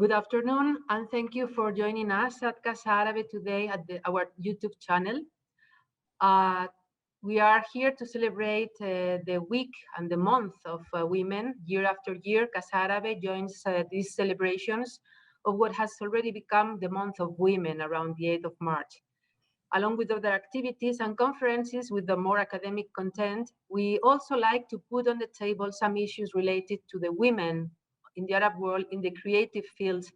Good afternoon, and thank you for joining us at Casa Árabe today at our YouTube channel. We are here to celebrate the week and the month of women. Year after year, Casa Árabe joins these celebrations of what has already become the month of women around the 8th of March. Along with other activities and conferences with the more academic content, we also like to put on the table some issues related to the women in the Arab world, in the creative fields,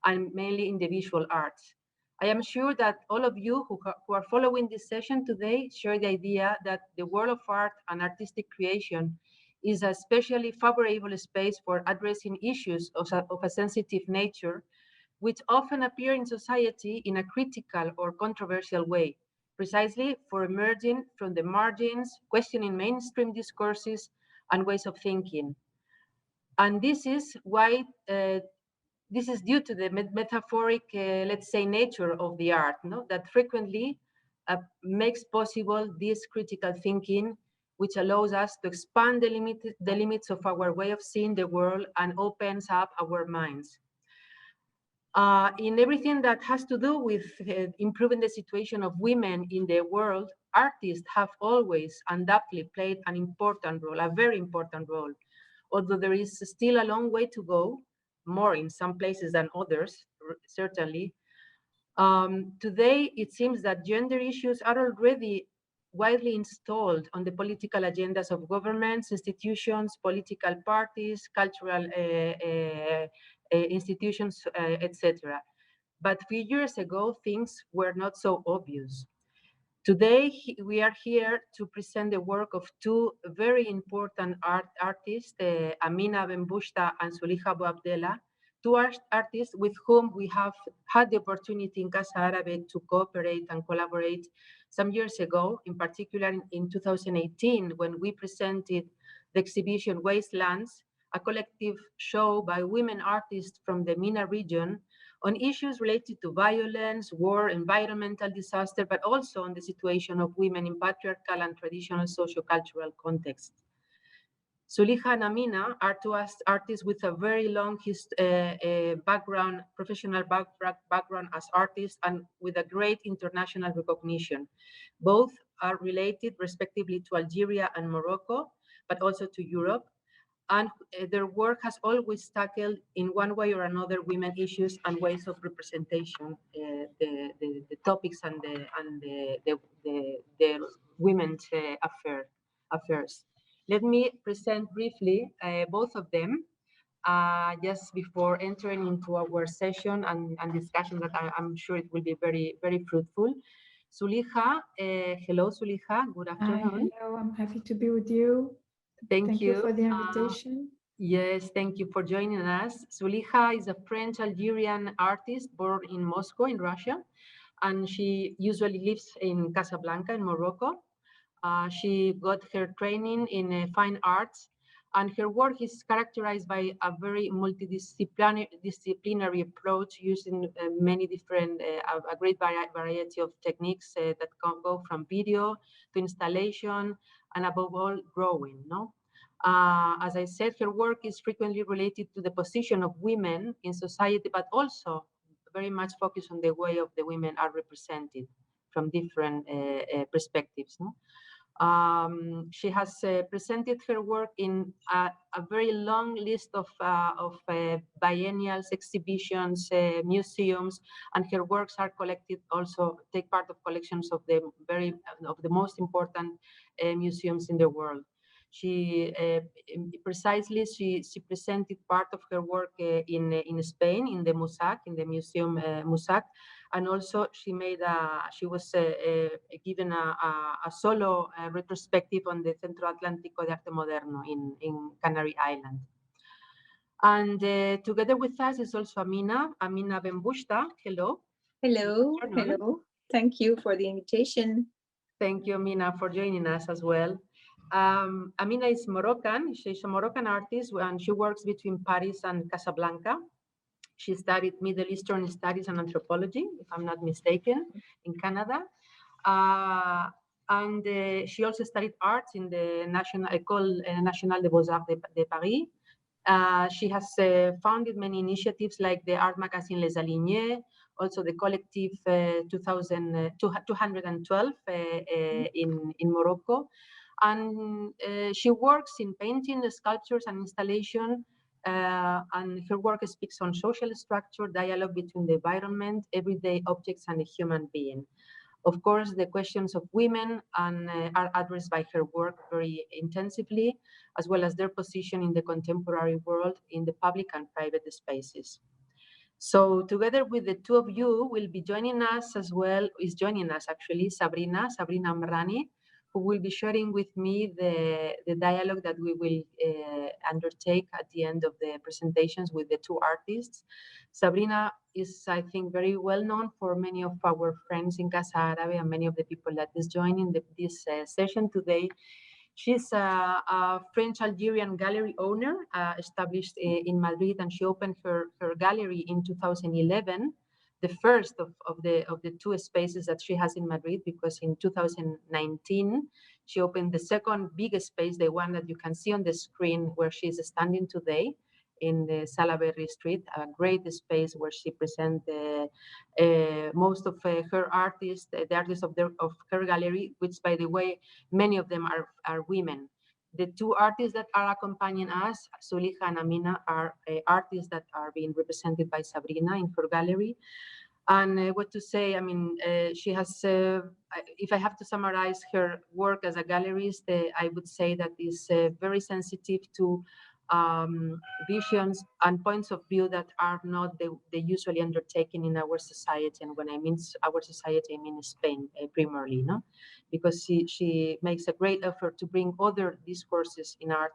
and mainly in the visual arts. I am sure that all of you who are following this session today share the idea that the world of art and artistic creation is a especially favorable space for addressing issues of a sensitive nature, which often appear in society in a critical or controversial way, precisely for emerging from the margins, questioning mainstream discourses and ways of thinking. And this is why this is due to the metaphoric, let's say, nature of the art, no? That frequently makes possible this critical thinking, which allows us to expand the limits of our way of seeing the world and opens up our minds. In everything that has to do with improving the situation of women in the world, artists have always undoubtedly played an important role, a very important role. Although there is still a long way to go, more in some places than others, certainly. Today, it seems that gender issues are already widely installed on the political agendas of governments, institutions, political parties, cultural institutions, etc. But a few years ago, things were not so obvious. Today, we are here to present the work of two very important artists, Amina Benbouchta and Zoulikha Bouabdellah, two artists with whom we have had the opportunity in Casa Árabe to cooperate and collaborate some years ago, in particular in 2018, when we presented the exhibition Wastelands, a collective show by women artists from the MENA region on issues related to violence, war, environmental disaster, but also on the situation of women in patriarchal and traditional socio-cultural contexts. Zoulikha and Amina are two artists with a very long background, professional background as artists, and with a great international recognition. Both are related respectively to Algeria and Morocco, but also to Europe. And their work has always tackled in one way or another women issues and ways of representation, the topics and the women's affairs. Let me present briefly both of them just before entering into our session and discussion that I'm sure it will be very, very fruitful. Zoulikha, hello Zoulikha, good afternoon. Hello, I'm happy to be with you. Thank you for the invitation. Yes, thank you for joining us. Zoulikha is a French-Algerian artist born in Moscow, in Russia, and she usually lives in Casablanca, in Morocco. She got her training in fine arts, and her work is characterized by a very multidisciplinary approach using many different, a great variety of techniques that can go from video to installation, and above all, drawing, no? As I said, her work is frequently related to the position of women in society, but also very much focused on the way of the women are represented from different perspectives. No? She has presented her work in a very long list of biennials, exhibitions, museums, and her works are collected, also take part of collections of the most important museums in the world. She precisely presented part of her work in Spain, in the Musac, in the Museum Musac, and also she was given a solo retrospective on the Centro Atlántico de Arte Moderno in Canary Island. And together with us is also Amina Benbouchta. Hello. Hello. Hello. Thank you for the invitation. Thank you, Amina, for joining us as well. Amina is Moroccan. She's a Moroccan artist, and she works between Paris and Casablanca. She studied Middle Eastern Studies and Anthropology, if I'm not mistaken, in Canada. And she also studied arts in the École Nationale des Beaux-Arts de Paris. She has founded many initiatives like the art magazine Les Alignés, also the collective 212 in Morocco. And she works in painting, sculptures, and installation. And her work speaks on social structure, dialogue between the environment, everyday objects, and the human being. Of course, the questions of women are addressed by her work very intensively, as well as their position in the contemporary world in the public and private spaces. So together with the two of you will be joining us as well, is joining us actually, Sabrina Amrani, who will be sharing with me the dialogue that we will undertake at the end of the presentations with the two artists. Sabrina is, I think, very well known for many of our friends in Casa Árabe and many of the people that is joining this session today. She's a French-Algerian gallery owner established in Madrid, and she opened her gallery in 2011, the first of the two spaces that she has in Madrid, because in 2019, she opened the second biggest space, the one that you can see on the screen where she's standing today in the Salaberry Street, a great space where she presents most of her artists, the artists of her gallery, which, by the way, many of them are women. The two artists that are accompanying us, Zoulikha and Amina, are artists that are being represented by Sabrina in her gallery. And what to say, I mean, she has, if I have to summarize her work as a gallerist, I would say that is very sensitive to visions and points of view that are not the usually undertaken in our society. And when I mean our society, I mean Spain primarily, no? Because she makes a great effort to bring other discourses in art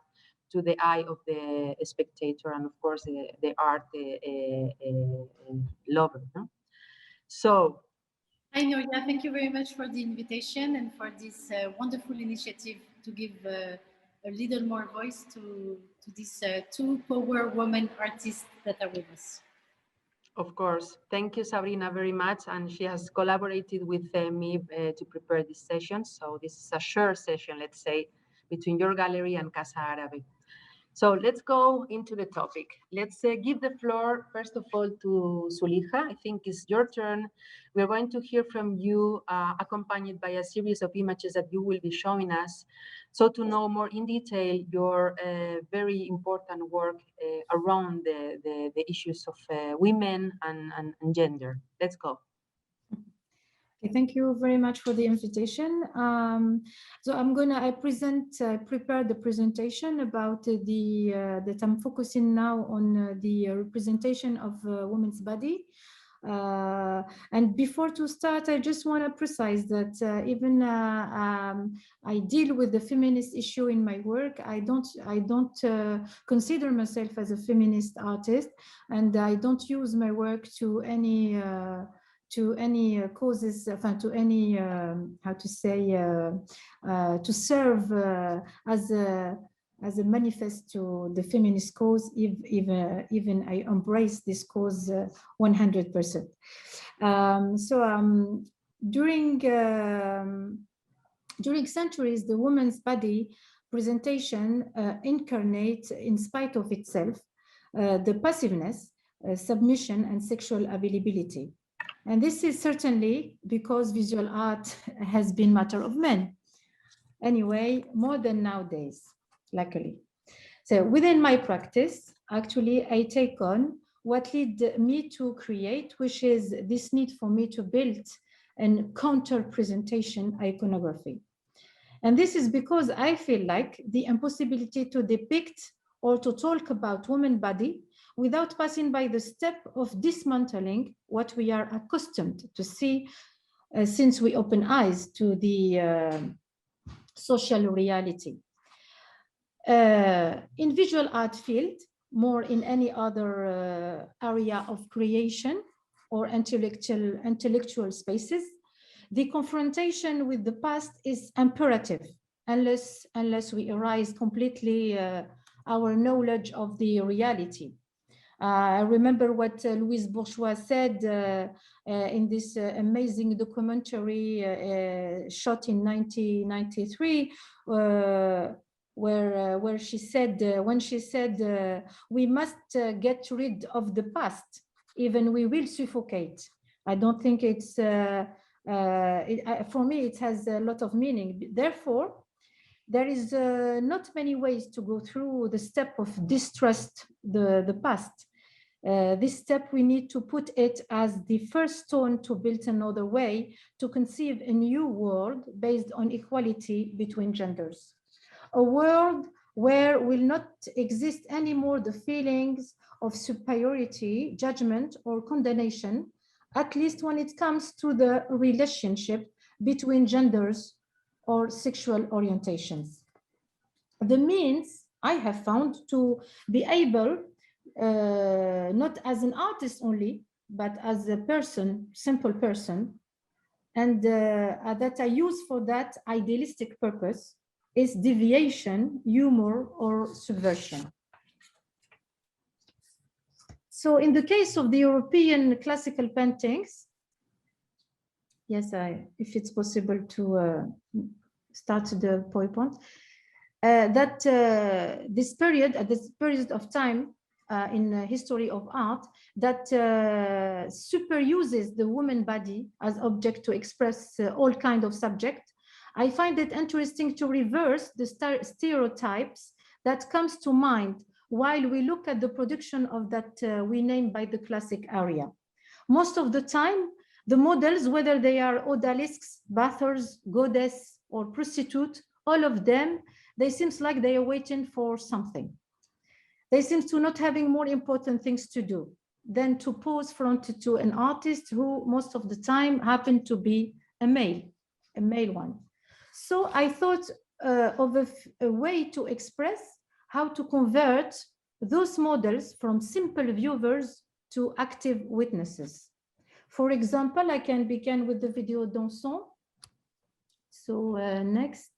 to the eye of the spectator and, of course, the art lover, no? So, hi, Nuria. Thank you very much for the invitation and for this wonderful initiative to give a little more voice to these two power women artists that are with us. Of course. Thank you, Sabrina, very much. And she has collaborated with me to prepare this session. So this is a shared session, let's say, between your gallery and Casa Árabe. So let's go into the topic. Let's give the floor, first of all, to Zoulikha. I think it's your turn. We're going to hear from you, accompanied by a series of images that you will be showing us. So to know more in detail your very important work around the issues of women and gender. Let's go. Okay, thank you very much for the invitation. So I prepared the presentation about that I'm focusing now on the representation of women's body. And before to start, I just want to precise that even I deal with the feminist issue in my work. I don't consider myself as a feminist artist, and I don't use my work to any causes, to any how to say to serve as a manifest to the feminist cause, even I embrace this cause 100%. During centuries, the woman's body presentation incarnates, in spite of itself, the passiveness, submission, and sexual availability. And this is certainly because visual art has been matter of men. Anyway, more than nowadays, luckily. So within my practice, actually, I take on what led me to create, which is this need for me to build a counter-presentation iconography. And this is because I feel like the impossibility to depict or to talk about woman body without passing by the step of dismantling what we are accustomed to see since we open eyes to the social reality. In visual art field, more in any other area of creation or intellectual spaces, the confrontation with the past is imperative unless we erase completely our knowledge of the reality. I remember what Louise Bourgeois said in this amazing documentary shot in 1993, where she said, when she said, we must get rid of the past, even we will suffocate. I don't think it's, for me, it has a lot of meaning. Therefore, there is not many ways to go through the step of distrust the past. This step, we need to put it as the first stone to build another way to conceive a new world based on equality between genders. A world where will not exist anymore the feelings of superiority, judgment, or condemnation, at least when it comes to the relationship between genders or sexual orientations. The means I have found to be able, not as an artist only, but as a person, simple person, and that I use for that idealistic purpose is deviation, humor, or subversion. So in the case of the European classical paintings, yes, if it's possible to start the PowerPoint, that this period, at this period of time in the history of art, that superuses the woman body as object to express all kinds of subjects, I find it interesting to reverse the stereotypes that comes to mind while we look at the production of that we name by the classic area. Most of the time, the models, whether they are odalisques, bathers, goddess, or prostitute, all of them, they seem like they are waiting for something. They seem to not having more important things to do than to pose front to an artist who most of the time happened to be a male one. So I thought of a way to express how to convert those models from simple viewers to active witnesses. For example, I can begin with the video dansant. So next.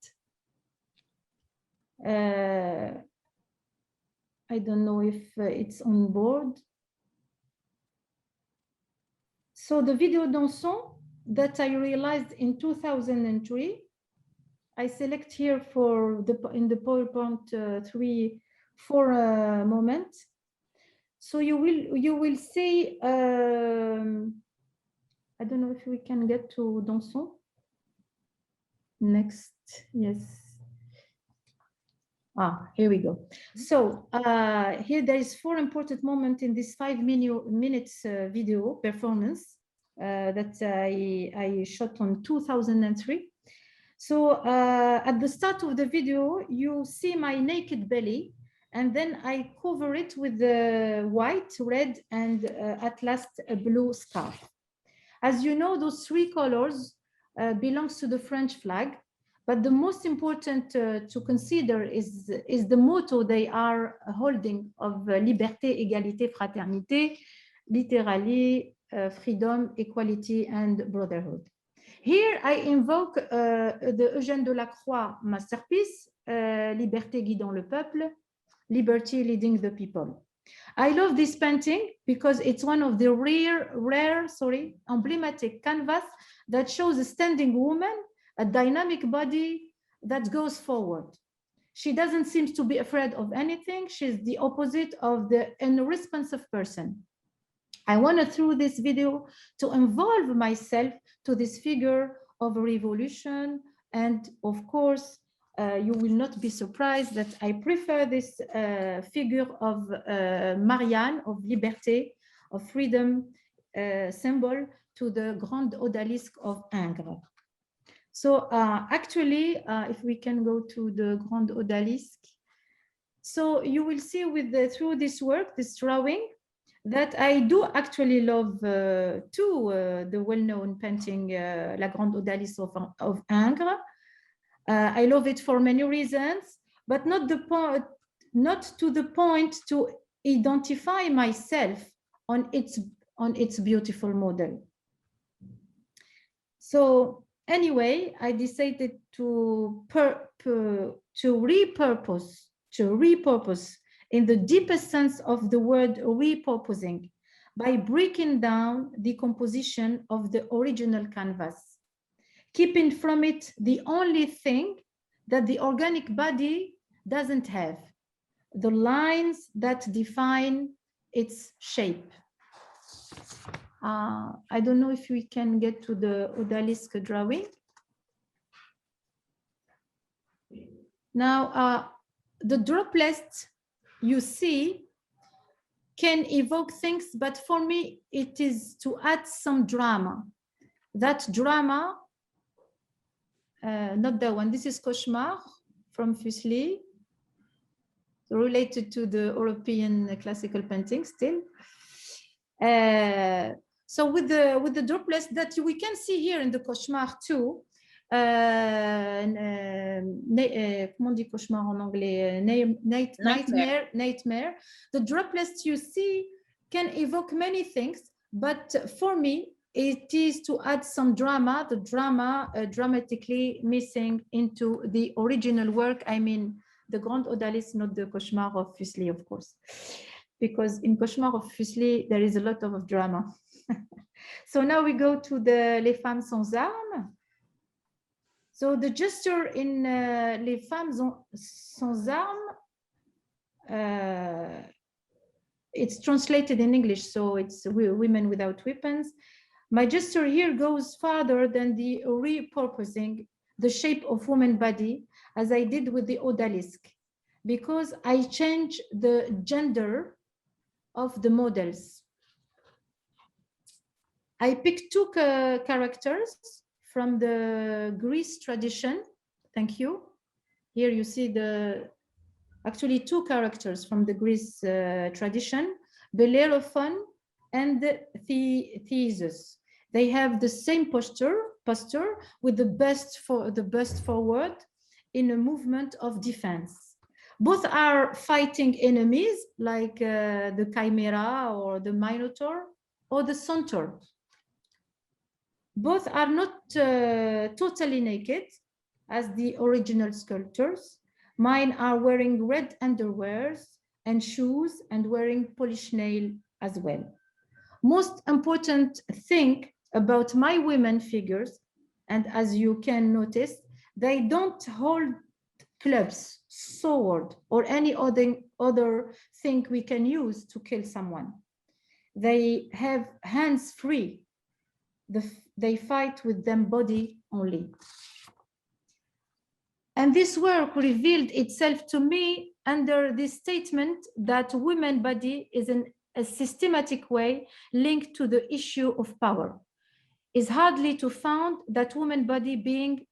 I don't know if it's on board. So the video dansant that I realized in 2003, I select here for in the PowerPoint 4 moments. So you will see. I don't know if we can get to dansant. Next, yes. Here we go. So here there is 4 important moments in this 5 minutes video performance that I shot on 2003. So at the start of the video, you see my naked belly, and then I cover it with the white, red, and at last a blue scarf. As you know, those 3 colors belongs to the French flag. But the most important to consider is the motto they are holding of liberté, égalité, fraternité, literally freedom, equality, and brotherhood. Here I invoke the Eugène Delacroix masterpiece, Liberté guidant le peuple, Liberty leading the people. I love this painting because it's one of the rare, emblematic canvas that shows a standing woman, a dynamic body that goes forward. She doesn't seem to be afraid of anything. She's the opposite of the unresponsive person. I wanted through this video to involve myself to this figure of a revolution. And of course, you will not be surprised that I prefer this figure of Marianne, of liberté, of freedom symbol to the Grande Odalisque of Ingres. So actually, if we can go to the Grande Odalisque. So you will see through this work, this drawing, that I do actually love the well-known painting, La Grande Odalisque of Ingres. I love it for many reasons, but not to the point to identify myself on its beautiful model. So anyway, I decided to repurpose in the deepest sense of the word repurposing by breaking down the composition of the original canvas, keeping from it the only thing that the organic body doesn't have the lines that define its shape. I don't know if we can get to the odalisque drawing. Now, the droplets you see can evoke things, but for me, it is to add some drama. That drama, not that one, this is Cauchemar from Fuseli, related to the European classical painting still. So with the droplets that we can see here in the Cauchemar too, comment on dit cauchemar en anglais? Nightmare. The droplets you see can evoke many things, but for me, it is to add some drama, the drama dramatically missing into the original work. I mean, the Grand Odalisque, not the Cauchemar of Fuseli, of course, because in Cauchemar of Fuseli, there is a lot of drama. So now we go to the Les Femmes Sans Armes. So the gesture in Les Femmes Sans Armes, it's translated in English, so it's women without weapons. My gesture here goes farther than the repurposing the shape of woman body, as I did with the odalisque, because I change the gender of the models. I picked two characters from the Greece tradition. Thank you. Here you see actually two characters from the Greece tradition, Bellerophon and Theseus. They have the same posture with the bust forward in a movement of defense. Both are fighting enemies like the Chimera or the Minotaur or the Centaur. Both are not totally naked as the original sculptures. Mine are wearing red underwears and shoes and wearing polished nail as well. Most important thing about my women figures, and as you can notice, they don't hold clubs, sword, or any other thing we can use to kill someone. They have hands free. They fight with them body only. And this work revealed itself to me under this statement that women body is in a systematic way linked to the issue of power. It's hardly to found that woman body being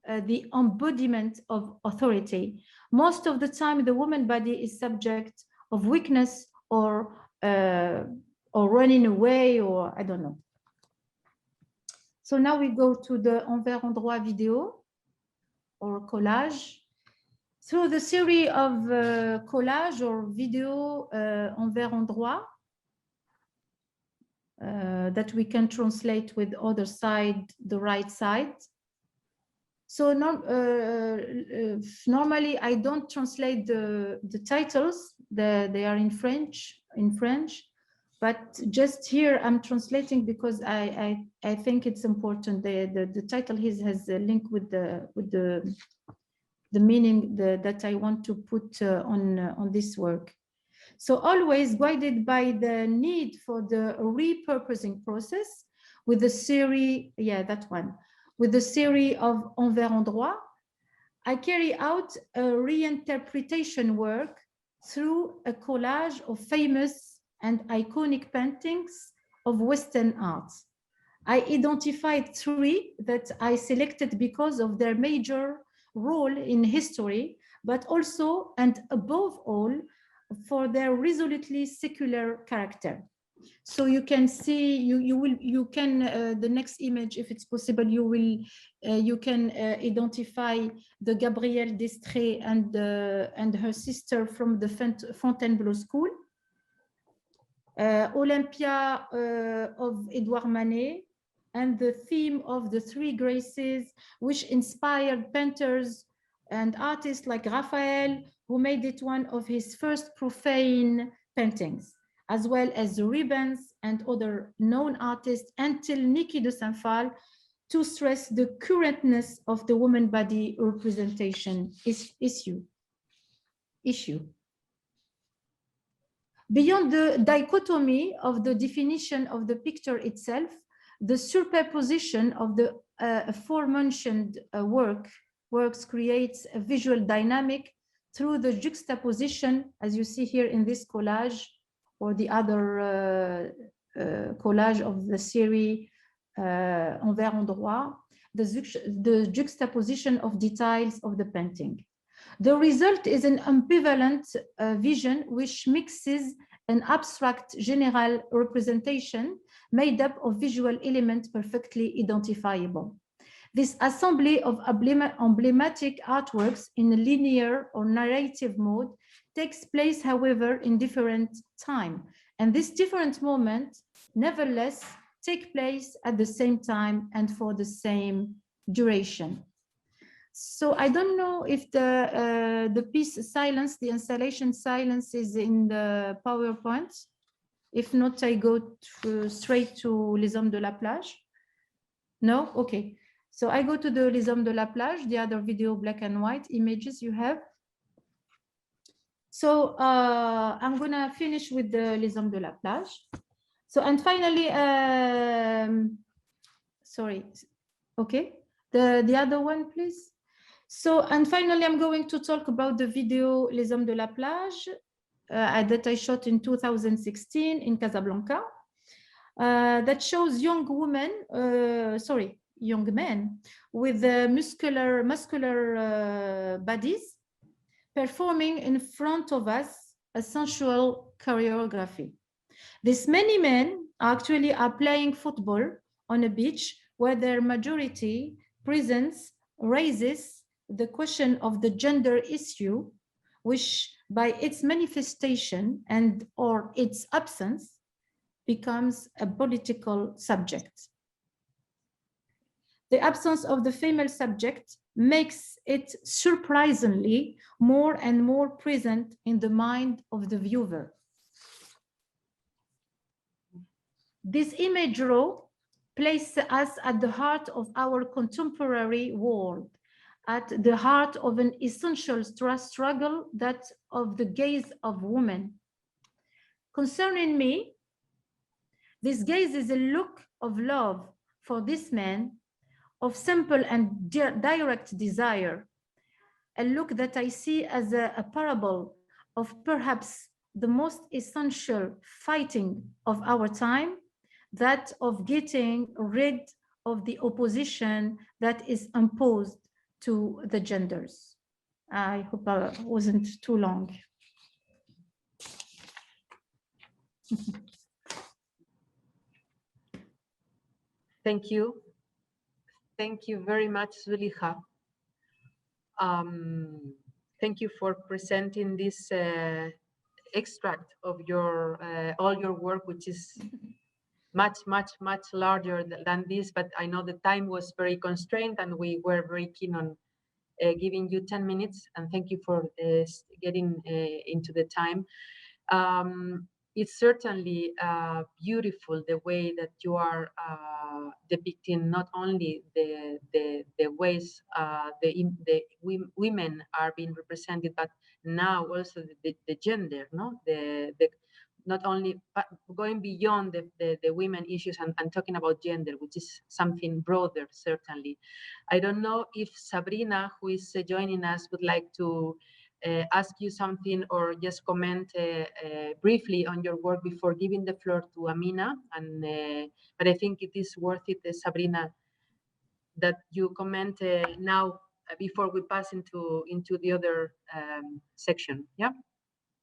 the embodiment of authority. Most of the time, the woman body is subject of weakness or running away, or I don't know. So now we go to the envers endroit video or collage. Through the series of collage or video envers endroit that we can translate with other side, the right side. So normally I don't translate the titles, they are in French, but just here I'm translating because I think it's important. The title has a link with the meaning that I want to put on this work. So always guided by the need for the repurposing process with the series, with the series of envers endroit, I carry out a reinterpretation work through a collage of famous and iconic paintings of Western art. I identified three that I selected because of their major role in history, but also and above all for their resolutely secular character. So you can see, the next image, if it's possible, you can identify the Gabrielle d'Estrée and her sister from the Fontainebleau School. Olympia of Edouard Manet, and the theme of the Three Graces, which inspired painters and artists like Raphael, who made it one of his first profane paintings, as well as the ribbons and other known artists until Niki de Saint-Phal, to stress the currentness of the woman body representation issue. issue. Beyond the dichotomy of the definition of the picture itself, the superposition of the aforementioned works creates a visual dynamic through the juxtaposition, as you see here in this collage, or the other collage of the series Envers Endroit, the juxtaposition of details of the painting. The result is an ambivalent vision which mixes an abstract general representation made up of visual elements perfectly identifiable. This assembly of emblematic artworks in a linear or narrative mode takes place, however, in different time, and this different moment nevertheless take place at the same time and for the same duration. So I don't know if the piece silence, the installation silence is in the PowerPoint. If not, I go straight to Les Hommes de la Plage. No? Okay. So I go to the Les Hommes de la Plage, the other video black and white images you have. So I'm gonna finish with the Les Hommes de la Plage. So, and finally, sorry, okay. The other one, please. So, and finally, I'm going to talk about the video Les Hommes de la Plage that I shot in 2016 in Casablanca. That shows young men with muscular bodies performing in front of us a sensual choreography. These many men actually are playing football on a beach where their majority presence raises the question of the gender issue, which by its manifestation and or its absence becomes a political subject. The absence of the female subject makes it surprisingly more and more present in the mind of the viewer. This image raw places us at the heart of our contemporary world, at the heart of an essential struggle, that of the gaze of women. Concerning me, this gaze is a look of love for this man, of simple and direct desire, a look that I see as a parable of perhaps the most essential fighting of our time, that of getting rid of the opposition that is imposed to the genders. I hope I wasn't too long. Thank you. Thank you very much, Zoulikha. Thank you for presenting this extract of your all your work, which is much larger than this, but I know the time was very constrained and we were very keen on giving you 10 minutes, and thank you for getting into the time. It's certainly beautiful the way that you are depicting not only the ways the women are being represented, but now also the gender, no? Not only going beyond the women issues and talking about gender, which is something broader, certainly. I don't know if Sabrina, who is joining us, would like to ask you something or just comment briefly on your work before giving the floor to Amina. But I think it is worth it, Sabrina, that you comment now before we pass into the other section. Yeah.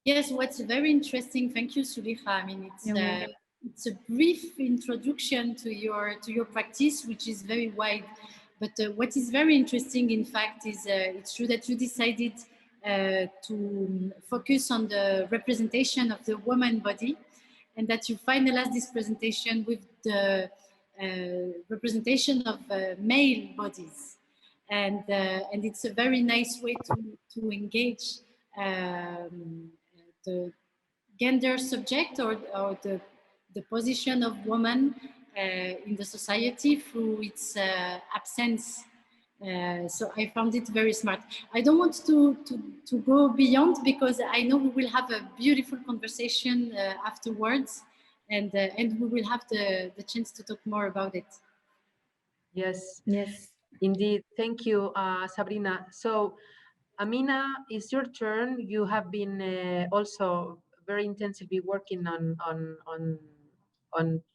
Yes, what's very interesting, thank you, Zoulikha. I mean, it's a brief introduction to your practice, which is very wide. But what is very interesting, in fact, is it's true that you decided to focus on the representation of the woman body, and that you finalized this presentation with the representation of male bodies. And it's a very nice way to engage the gender subject or the position of woman in the society through its absence So I found it very smart. I don't want to go beyond because I know we will have a beautiful conversation afterwards, and we will have the chance to talk more about it. Yes, Yes. indeed. Thank you, Sabrina. So, Amina, it's your turn. You have been also very intensively working on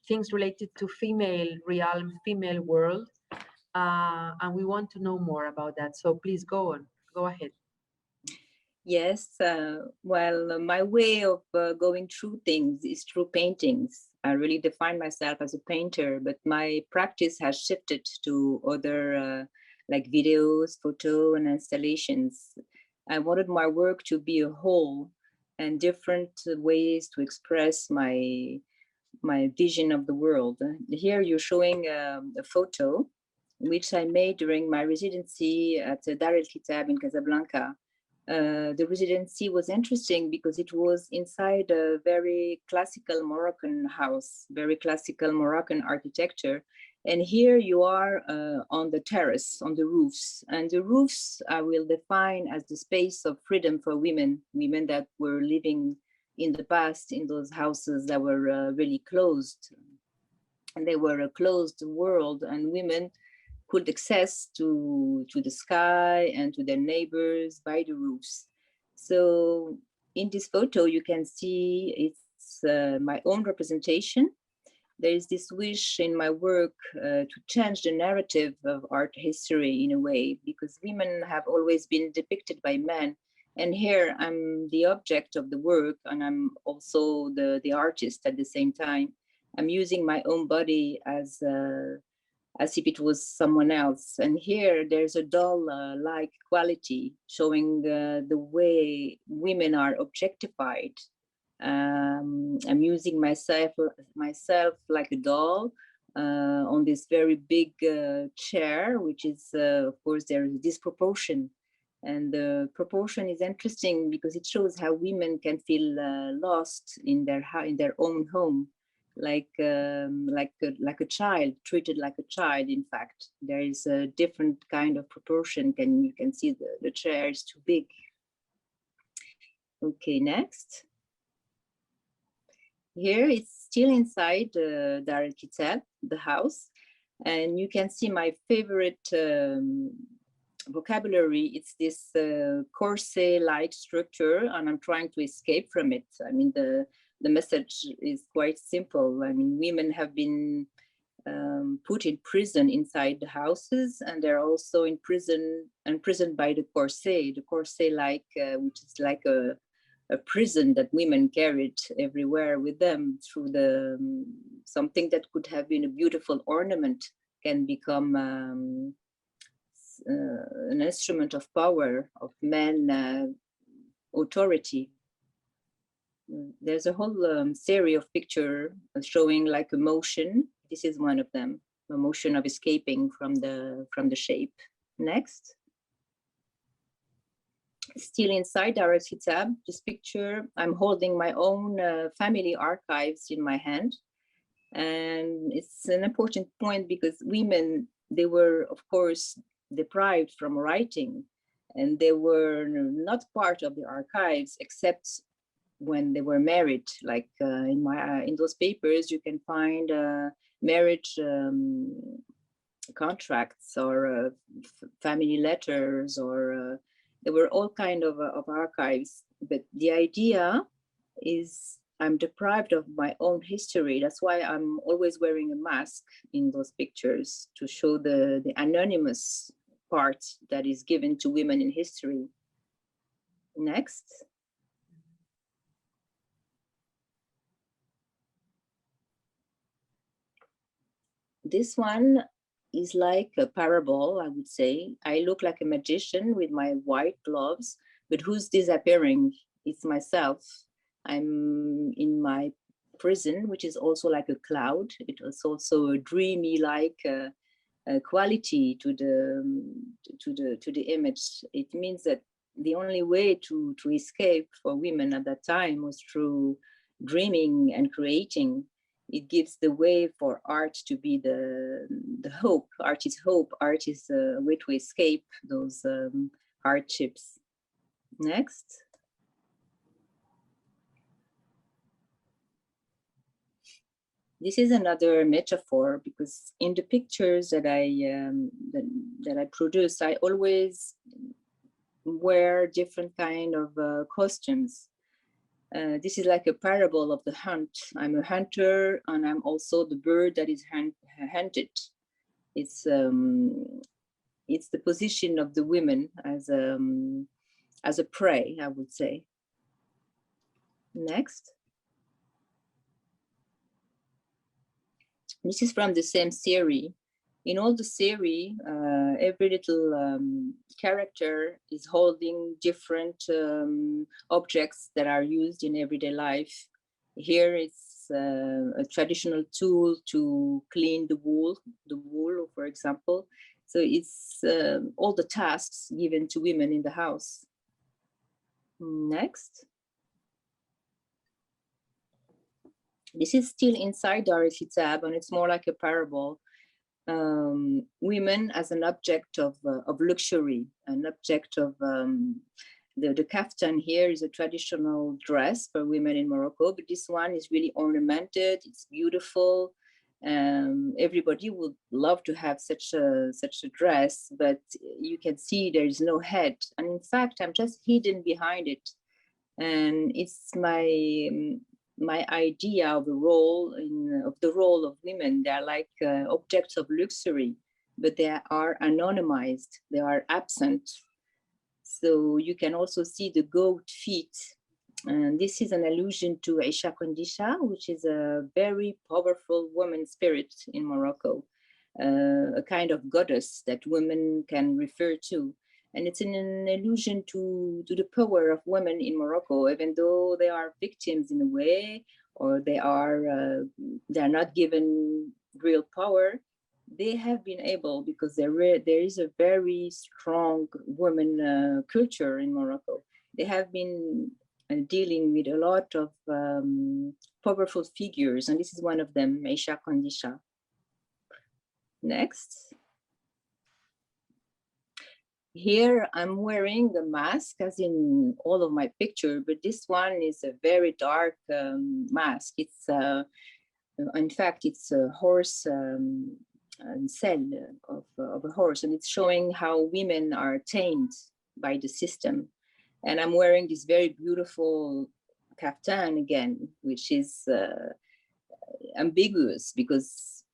things related to female realm, female world, and we want to know more about that. So please go on. Go ahead. Yes, well, my way of going through things is through paintings. I really define myself as a painter, but my practice has shifted to other like videos, photo, and installations. I wanted my work to be a whole and different ways to express my vision of the world. Here you're showing a photo which I made during my residency at Dar el Kitab in Casablanca. The residency was interesting because it was inside a very classical Moroccan house, very classical Moroccan architecture. And here you are on the terrace, on the roofs. And the roofs I will define as the space of freedom for women, women that were living in the past in those houses that were really closed. And they were a closed world, and women could access to the sky and to their neighbors by the roofs. So in this photo, you can see it's my own representation. There is this wish in my work to change the narrative of art history in a way, because women have always been depicted by men. And here I'm the object of the work, and I'm also the artist at the same time. I'm using my own body as if it was someone else. And here there's a doll-like quality showing the way women are objectified. I'm using myself like a doll on this very big chair, which is, of course, there is disproportion. And the proportion is interesting because it shows how women can feel lost in their own home, like a child, treated like a child. In fact, there is a different kind of proportion. You can see the chair is too big. Okay, next. Here it's still inside Dar el Kitab, the house, and you can see my favorite vocabulary. It's this corset-like structure, and I'm trying to escape from it. I mean, the message is quite simple. I mean, women have been put in prison inside the houses, and they're also imprisoned by the corset-like, which is like a prison that women carried everywhere with them through something that could have been a beautiful ornament can become an instrument of power, of men authority. There's a whole series of pictures showing like a motion. This is one of them, a motion of escaping from the shape. Next. Still inside Dar el Kitab, this picture, I'm holding my own family archives in my hand. And it's an important point because women, they were, of course, deprived from writing, and they were not part of the archives except when they were married. Like in those papers, you can find marriage contracts or family letters, or there were all kind of archives. But the idea is I'm deprived of my own history. That's why I'm always wearing a mask in those pictures, to show the anonymous part that is given to women in history. Next. This one is like a parable, I would say. I look like a magician with my white gloves, but who's disappearing? It's myself. I'm in my prison, which is also like a cloud. It is also a dreamy like quality to the image. It means that the only way to escape for women at that time was through dreaming and creating. It gives the way for art to be the hope. Art is hope. Art is a way to escape those hardships. Next. This is another metaphor, because in the pictures that I produce, I always wear different kind of costumes. This is like a parable of the hunt. I'm a hunter, and I'm also the bird that is hunted. It's the position of the women as a prey, I would say. Next. This is from the same series. In all the series, every little character is holding different objects that are used in everyday life. Here it's a traditional tool to clean the wool, for example. So it's all the tasks given to women in the house. Next. This is still inside Dar Kitab, and it's more like a parable. Women as an object of luxury, an object of the kaftan here is a traditional dress for women in Morocco, but this one is really ornamented. It's beautiful. Everybody would love to have such a dress, but you can see there is no head, and in fact, I'm just hidden behind it, and it's my idea of the role of women. They are like objects of luxury, but they are anonymized. They are absent. So you can also see the goat feet. And this is an allusion to Aisha Kondisha, which is a very powerful woman spirit in Morocco, a kind of goddess that women can refer to. And it's an allusion to the power of women in Morocco, even though they are victims in a way, or they are not given real power. They have been able, because there is a very strong women culture in Morocco. They have been dealing with a lot of powerful figures, and this is one of them, Aisha Kondisha. Next. Here I'm wearing a mask, as in all of my picture, but this one is a very dark mask. It's, in fact, it's a horse cell of a horse, and it's showing how women are tamed by the system. And I'm wearing this very beautiful kaftan again, which is ambiguous, because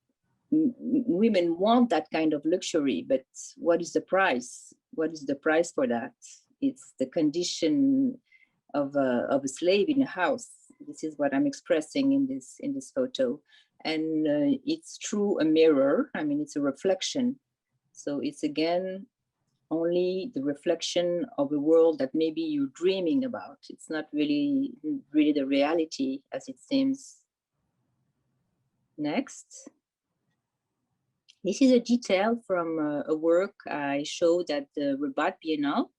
women want that kind of luxury, but what is the price? What is the price for that? It's the condition of a slave in a house. This is what I'm expressing in this photo, and it's through a mirror. I mean, it's a reflection. So it's again only the reflection of a world that maybe you're dreaming about. It's not really the reality as it seems. Next. This is a detail from a work I showed at the Rabat Biennale.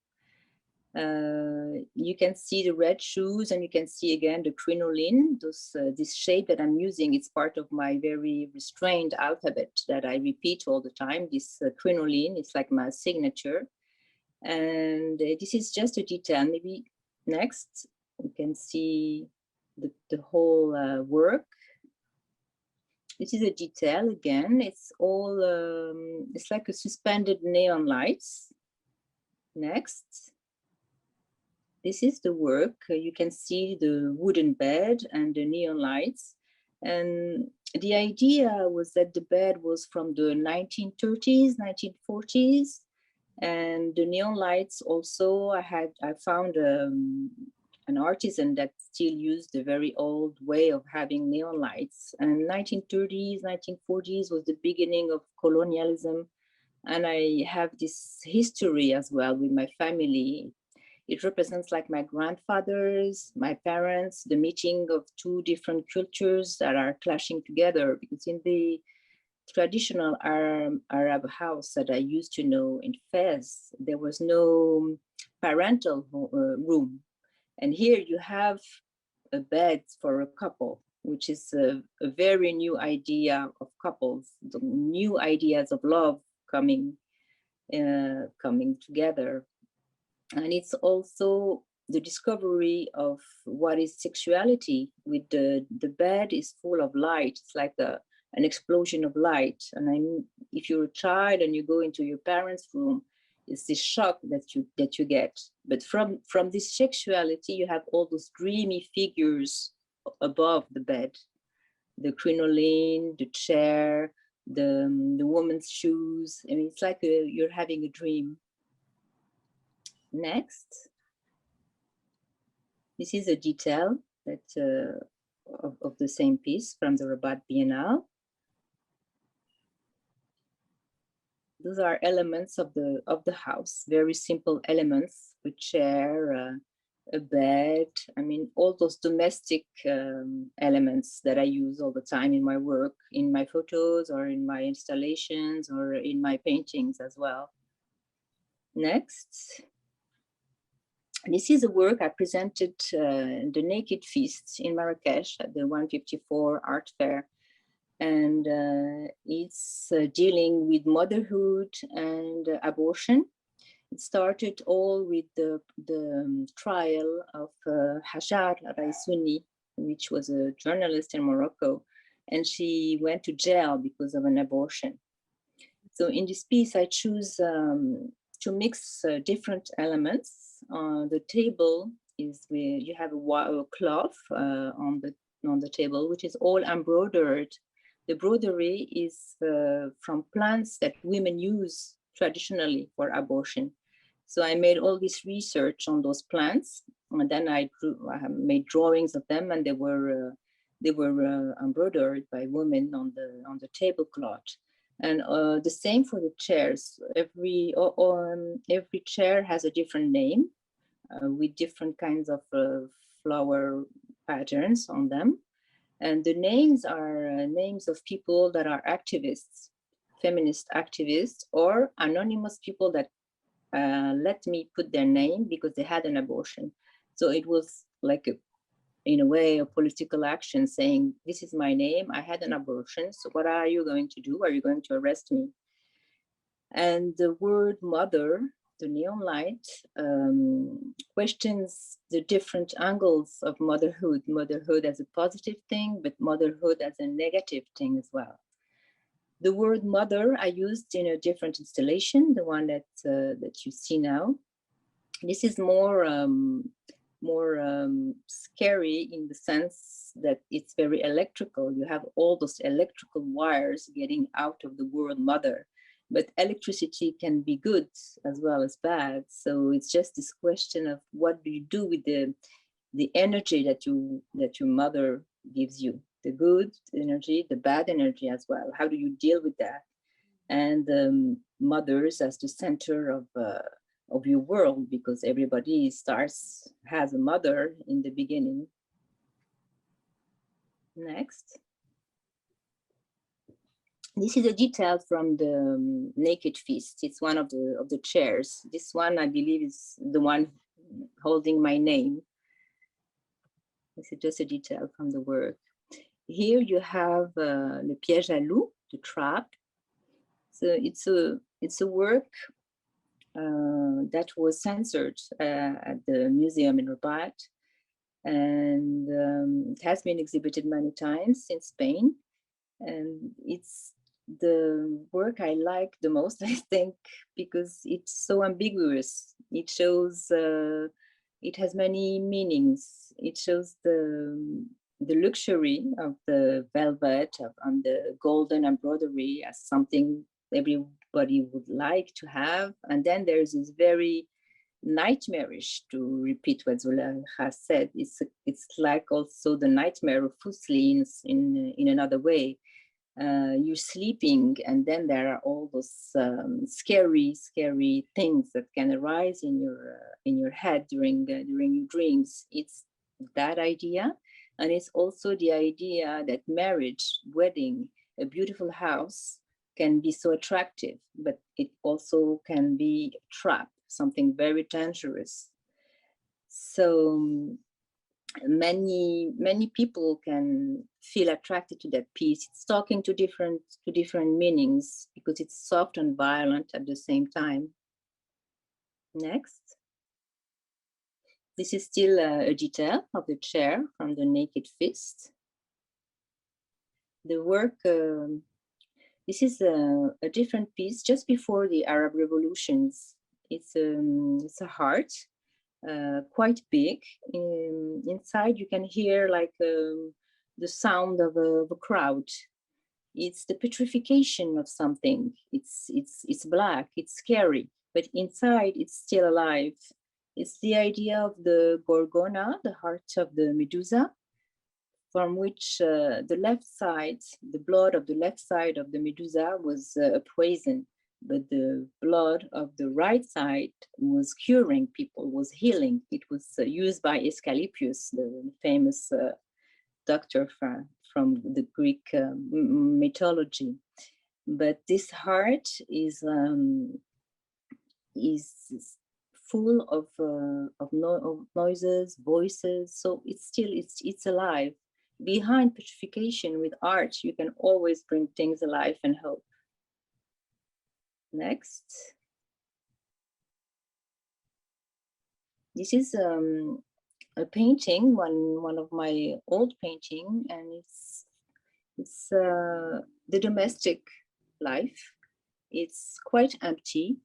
You can see the red shoes, and you can see again the crinoline. This shape that I'm using, it's part of my very restrained alphabet that I repeat all the time. This crinoline, it's like my signature. And this is just a detail. Maybe next, you can see the whole work. This is a detail again. It's all, it's like a suspended neon lights. Next. This is the work. You can see the wooden bed and the neon lights. And the idea was that the bed was from the 1930s, 1940s. And the neon lights also, I found an artisan that still used the very old way of having neon lights. And 1930s, 1940s was the beginning of colonialism. And I have this history as well with my family. It represents like my grandfathers, my parents, the meeting of two different cultures that are clashing together. Because in the traditional Arab house that I used to know in Fez, there was no parental room. And here you have a bed for a couple. which is a very new idea of couples, the new ideas of love coming together. And it's also the discovery of what is sexuality. With the bed is full of light. It's like an explosion of light. And if you're a child and you go into your parents' room, it's this shock that you get. But from this sexuality, you have all those dreamy figures above the bed, the crinoline, the chair, the woman's shoes. I mean, it's like you're having a dream. Next. This is a detail that of the same piece from the Rabat Biennale. Those are elements of the house, very simple elements: a chair, a bed. I mean, all those domestic elements that I use all the time in my work, in my photos, or in my installations, or in my paintings as well. Next. This is a work I presented the Naked Feast in Marrakesh at the 154 Art Fair. And it's dealing with motherhood and abortion. It started all with the trial of Hajar Raisuni, which was a journalist in Morocco, and she went to jail because of an abortion. So in this piece, I choose to mix different elements. The table is where you have a cloth on the table, which is all embroidered. The broderie is from plants that women use traditionally for abortion. So I made all this research on those plants, and then I made drawings of them, and they were embroidered by women on the tablecloth. And the same for the chairs. Every chair has a different name with different kinds of flower patterns on them. And the names are names of people that are activists, feminist activists, or anonymous people that let me put their name because they had an abortion. So it was like in a way, a political action saying, this is my name, I had an abortion, so what are you going to do? Are you going to arrest me? And the word mother, the neon light, questions the different angles of motherhood, motherhood as a positive thing, but motherhood as a negative thing as well. The word mother I used in a different installation, the one that you see now. This is more scary in the sense that it's very electrical. You have all those electrical wires getting out of the word mother, but electricity can be good as well as bad. So it's just this question of what do you do with the energy that your mother gives you, the good energy, the bad energy as well. How do you deal with that? And mothers as the center of your world, because everybody has a mother in the beginning. Next. This is a detail from the Naked Feast. It's one of the chairs. This one, I believe, is the one holding my name. This is just a detail from the work. Here you have Le Piège à loup, the trap. So it's a work that was censored at the museum in Rabat, and it has been exhibited many times in Spain. And it's the work I like the most, I think, because it's so ambiguous. It shows, it has many meanings. It shows the luxury of the velvet and the golden embroidery as something everybody would like to have. And then there's this very nightmarish, to repeat what Zoulikha said, it's like also the nightmare of Fuseli in another way. You're sleeping, and then there are all those scary things that can arise in your head during your dreams. It's that idea, and it's also the idea that marriage, wedding, a beautiful house can be so attractive, but it also can be a trap, something very dangerous. So many people can feel attracted to that piece. It's talking to different meanings because it's soft and violent at the same time. Next. This is still a detail of the chair from the Naked Fist. The work, this is a different piece just before the Arab revolutions. It's a heart, quite big. Inside you can hear like the sound of a crowd. It's the petrification of something. It's black, it's scary, but inside it's still alive. It's the idea of the Gorgona, the heart of the Medusa, from which the left side, the blood of the left side of the Medusa was a poison, but the blood of the right side was curing people, was healing. It was used by Asclepius, the famous doctor from the Greek mythology. But this heart is full of noises, voices. So it's alive. Behind petrification with art, you can always bring things alive and hope. Next. This is a painting, one of my old painting, and it's the domestic life. It's quite empty.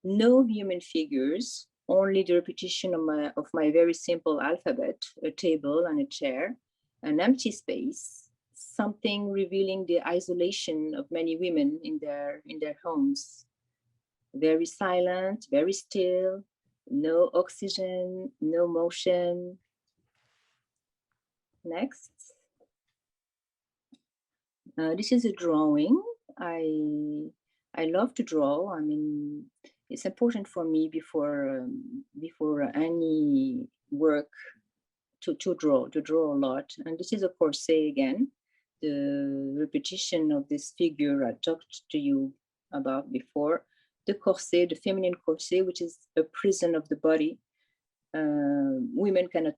No human figures, only the repetition of my very simple alphabet, a table and a chair, an empty space, something revealing the isolation of many women in their homes. Very silent, very still, no oxygen, no motion. Next. This is a drawing. I love to draw. I mean, it's important for me before any work to draw a lot. And this is a corset again, the repetition of this figure I talked to you about before. The corset, the feminine corset, which is a prison of the body. Women cannot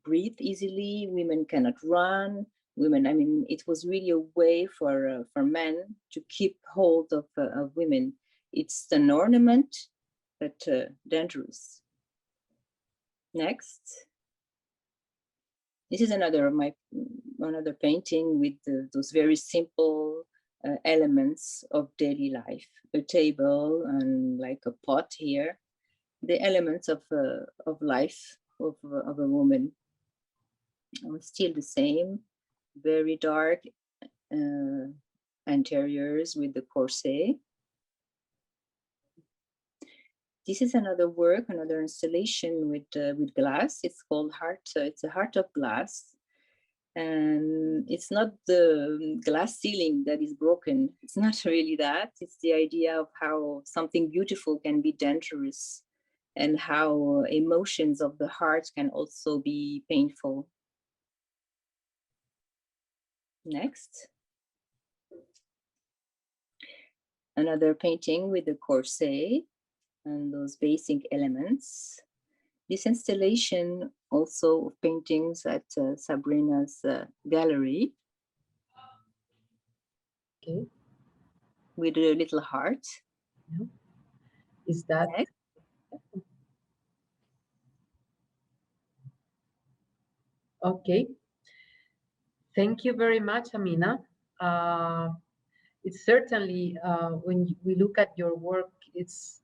breathe easily. Women cannot run. Women, I mean, it was really a way for men to keep hold of women. It's an ornament, but dangerous. Next. This is another painting with those very simple elements of daily life. A table and like a pot here. The elements of life of a woman. Still the same. Very dark interiors with the corset. This is another work, another installation with glass. It's called Heart. It's a heart of glass, and it's not the glass ceiling that is broken. It's not really that. It's the idea of how something beautiful can be dangerous, and how emotions of the heart can also be painful. Next. Another painting with the corset and those basic elements. This installation also of paintings at Sabrina's gallery. Okay. With a little heart. Yeah. Is that? Next. Okay. Thank you very much, Amina. It's certainly, when we look at your work, it's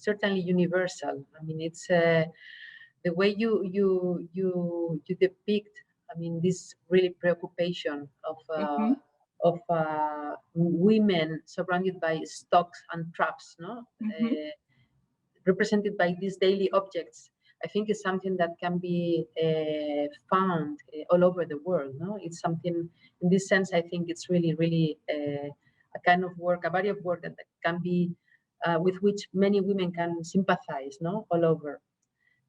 certainly universal. I mean, it's the way you depict, I mean, this really preoccupation of women surrounded by stocks and traps, no? Represented by these daily objects. I think it's something that can be found all over the world. No, it's something in this sense. I think it's really, really a kind of work, a body of work that can be with which many women can sympathize. No, all over.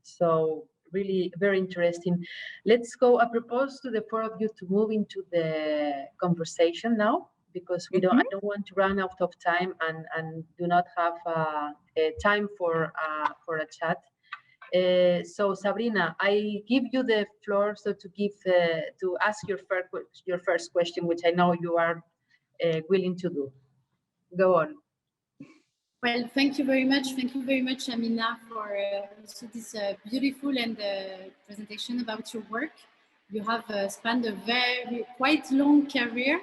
So really very interesting. Let's go. I propose to the four of you to move into the conversation now, because we I don't want to run out of time and do not have time for a chat. So Sabrina, I give you the floor so to ask your first question, which I know you are willing to do. Go on. Well, thank you very much. Thank you very much, Amina, for also this beautiful and presentation about your work. You have spanned a quite long career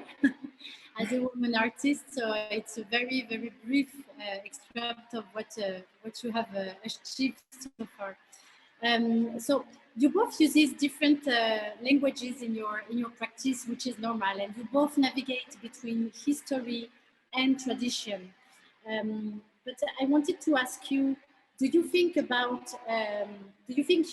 as a woman artist, so it's a very, very brief extract of what you have achieved so far. So you both use these different languages in your practice, which is normal, and you both navigate between history and tradition. But I wanted to ask you, do you think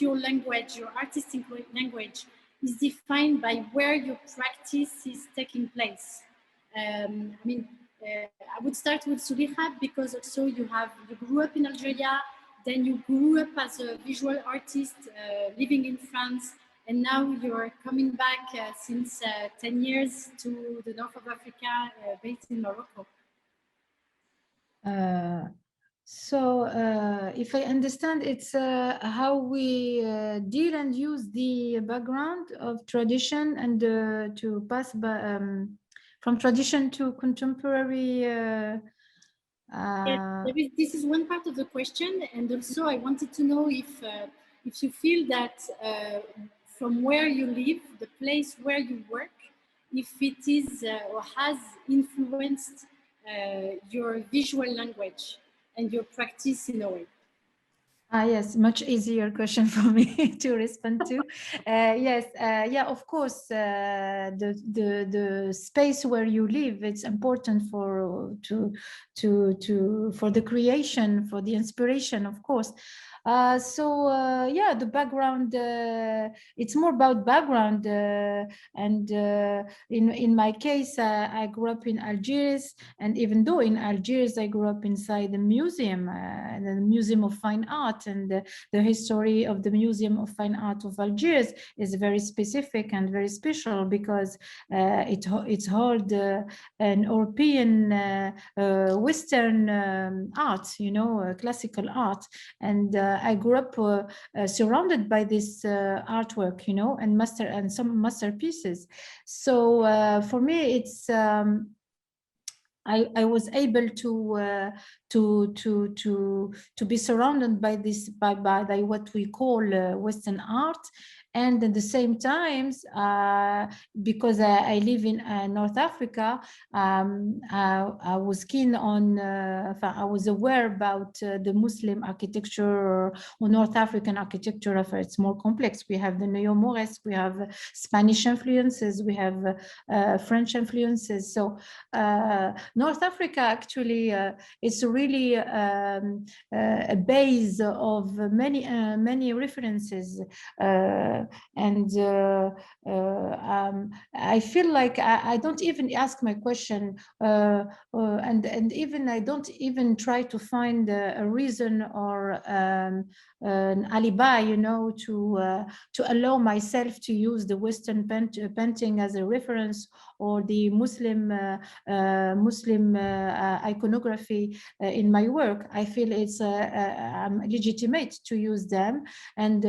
your language, your artistic language, is defined by where your practice is taking place? I mean, I would start with Zoulikha because also you grew up in Algeria, then you grew up as a visual artist living in France, and now you're coming back since 10 years to the north of Africa, based in Morocco. If I understand, it's how we deal and use the background of tradition and to pass from tradition to contemporary. Yes, this is one part of the question, and also I wanted to know if you feel that from where you live, the place where you work, if it is or has influenced your visual language and your practice in a way. Yes, much easier question for me to respond to. Yes, yeah, of course, the space where you live, it's important for the creation, for the inspiration, of course. Yeah, the background, it's more about background, and in my case, I grew up in Algiers, and even though in Algiers I grew up inside the museum, the Museum of Fine Art, and the history of the Museum of Fine Art of Algiers is very specific and very special because it's held an European Western art, you know, classical art, and I grew up surrounded by this artwork, you know, and some masterpieces. So for me, it's I was able to be surrounded by this by what we call Western art, and at the same times, because I live in North Africa, I was keen on, I was aware about the Muslim architecture or North African architecture. It's more complex. We have the Neo-Moresque, we have Spanish influences, we have French influences. So North Africa actually it's really a base of many references. And I feel like I don't even ask my question, and even I don't even try to find a reason or an alibi, you know, to allow myself to use the Western painting as a reference, or the Muslim iconography in my work. I feel it's legitimate to use them. And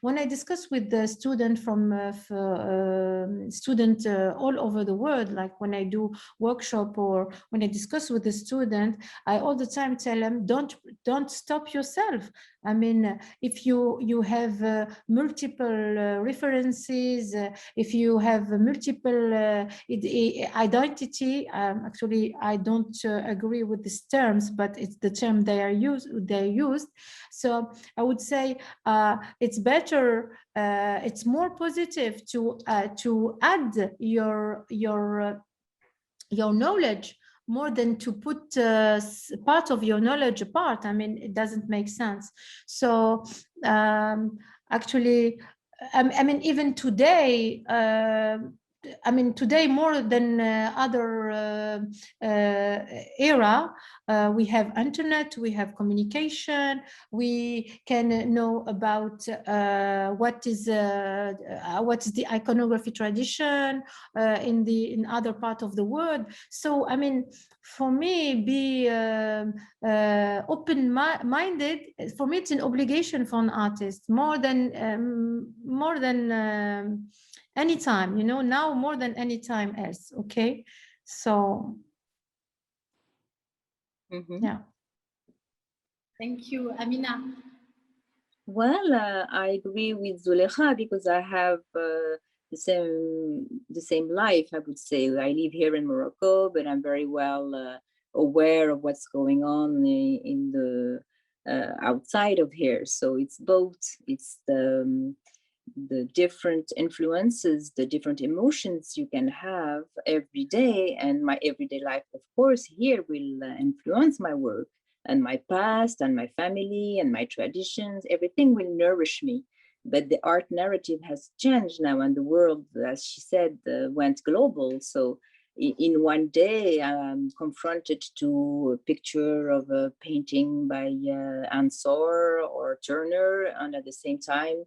when I discuss with the student from all over the world, like when I do workshop or when I discuss with the student, I all the time tell them, don't stop yourself. I mean, if you have multiple references, if you have multiple identity, actually I don't agree with these terms, but it's the term they're used. So I would say it's better, it's more positive to add your knowledge more than to put part of your knowledge apart. I mean, it doesn't make sense. So actually, I mean, even today, I mean, today more than other era, we have internet, we have communication, we can know about what's the iconography tradition in other part of the world. So I mean, for me, be open-minded. For me, it's an obligation for an artist more than anytime, you know, now more than any time else. Okay, so yeah. Thank you, Amina. Well, I agree with Zoulikha because I have the same life, I would say. I live here in Morocco, but I'm very well aware of what's going on in the outside of here. So it's both. It's the different influences, the different emotions you can have every day, and my everyday life, of course, here will influence my work. And my past and my family and my traditions, everything will nourish me. But the art narrative has changed now, and the world, as she said, went global. So in one day, I'm confronted to a picture of a painting by Ansor or Turner, and at the same time,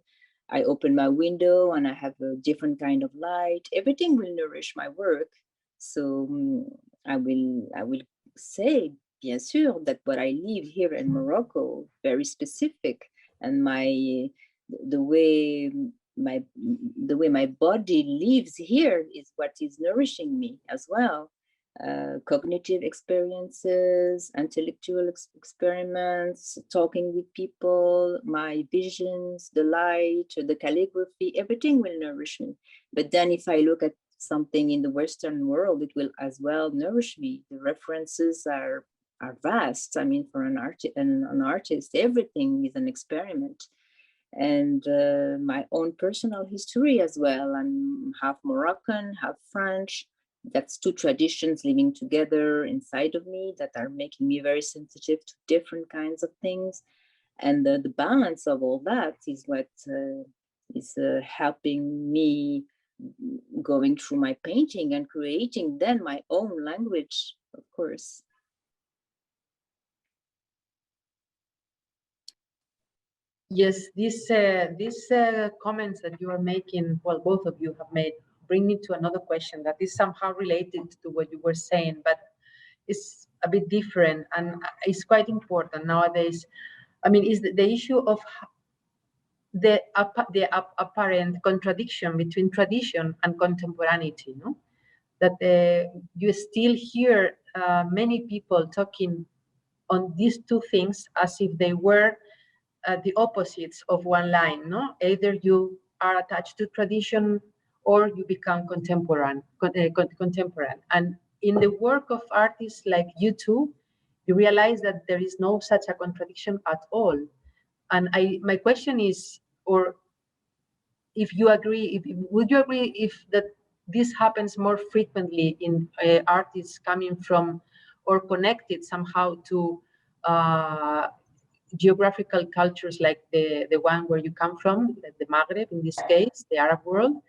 I open my window and I have a different kind of light. Everything will nourish my work. So I will say, bien sûr, that what I live here in Morocco, very specific, and the way my body lives here is what is nourishing me as well. Cognitive experiences, intellectual experiments, talking with people, my visions, the light, the calligraphy, everything will nourish me. But then if I look at something in the Western world, it will as well nourish me. The references are vast. I mean, for an artist, everything is an experiment. And my own personal history as well. I'm half Moroccan, half French. That's two traditions living together inside of me that are making me very sensitive to different kinds of things. And the balance of all that is what is helping me going through my painting and creating then my own language, of course. Yes, these comments that you are making, well, both of you have made, bring me to another question that is somehow related to what you were saying, but it's a bit different and it's quite important nowadays. I mean, is the issue of the apparent contradiction between tradition and contemporaneity, no? That you still hear many people talking on these two things as if they were the opposites of one line, no? Either you are attached to tradition or you become contemporary. And in the work of artists like you two, you realize that there is no such a contradiction at all. And my question is, or if you agree, would you agree if that this happens more frequently in artists coming from or connected somehow to geographical cultures like the one where you come from, the Maghreb in this case, the Arab world?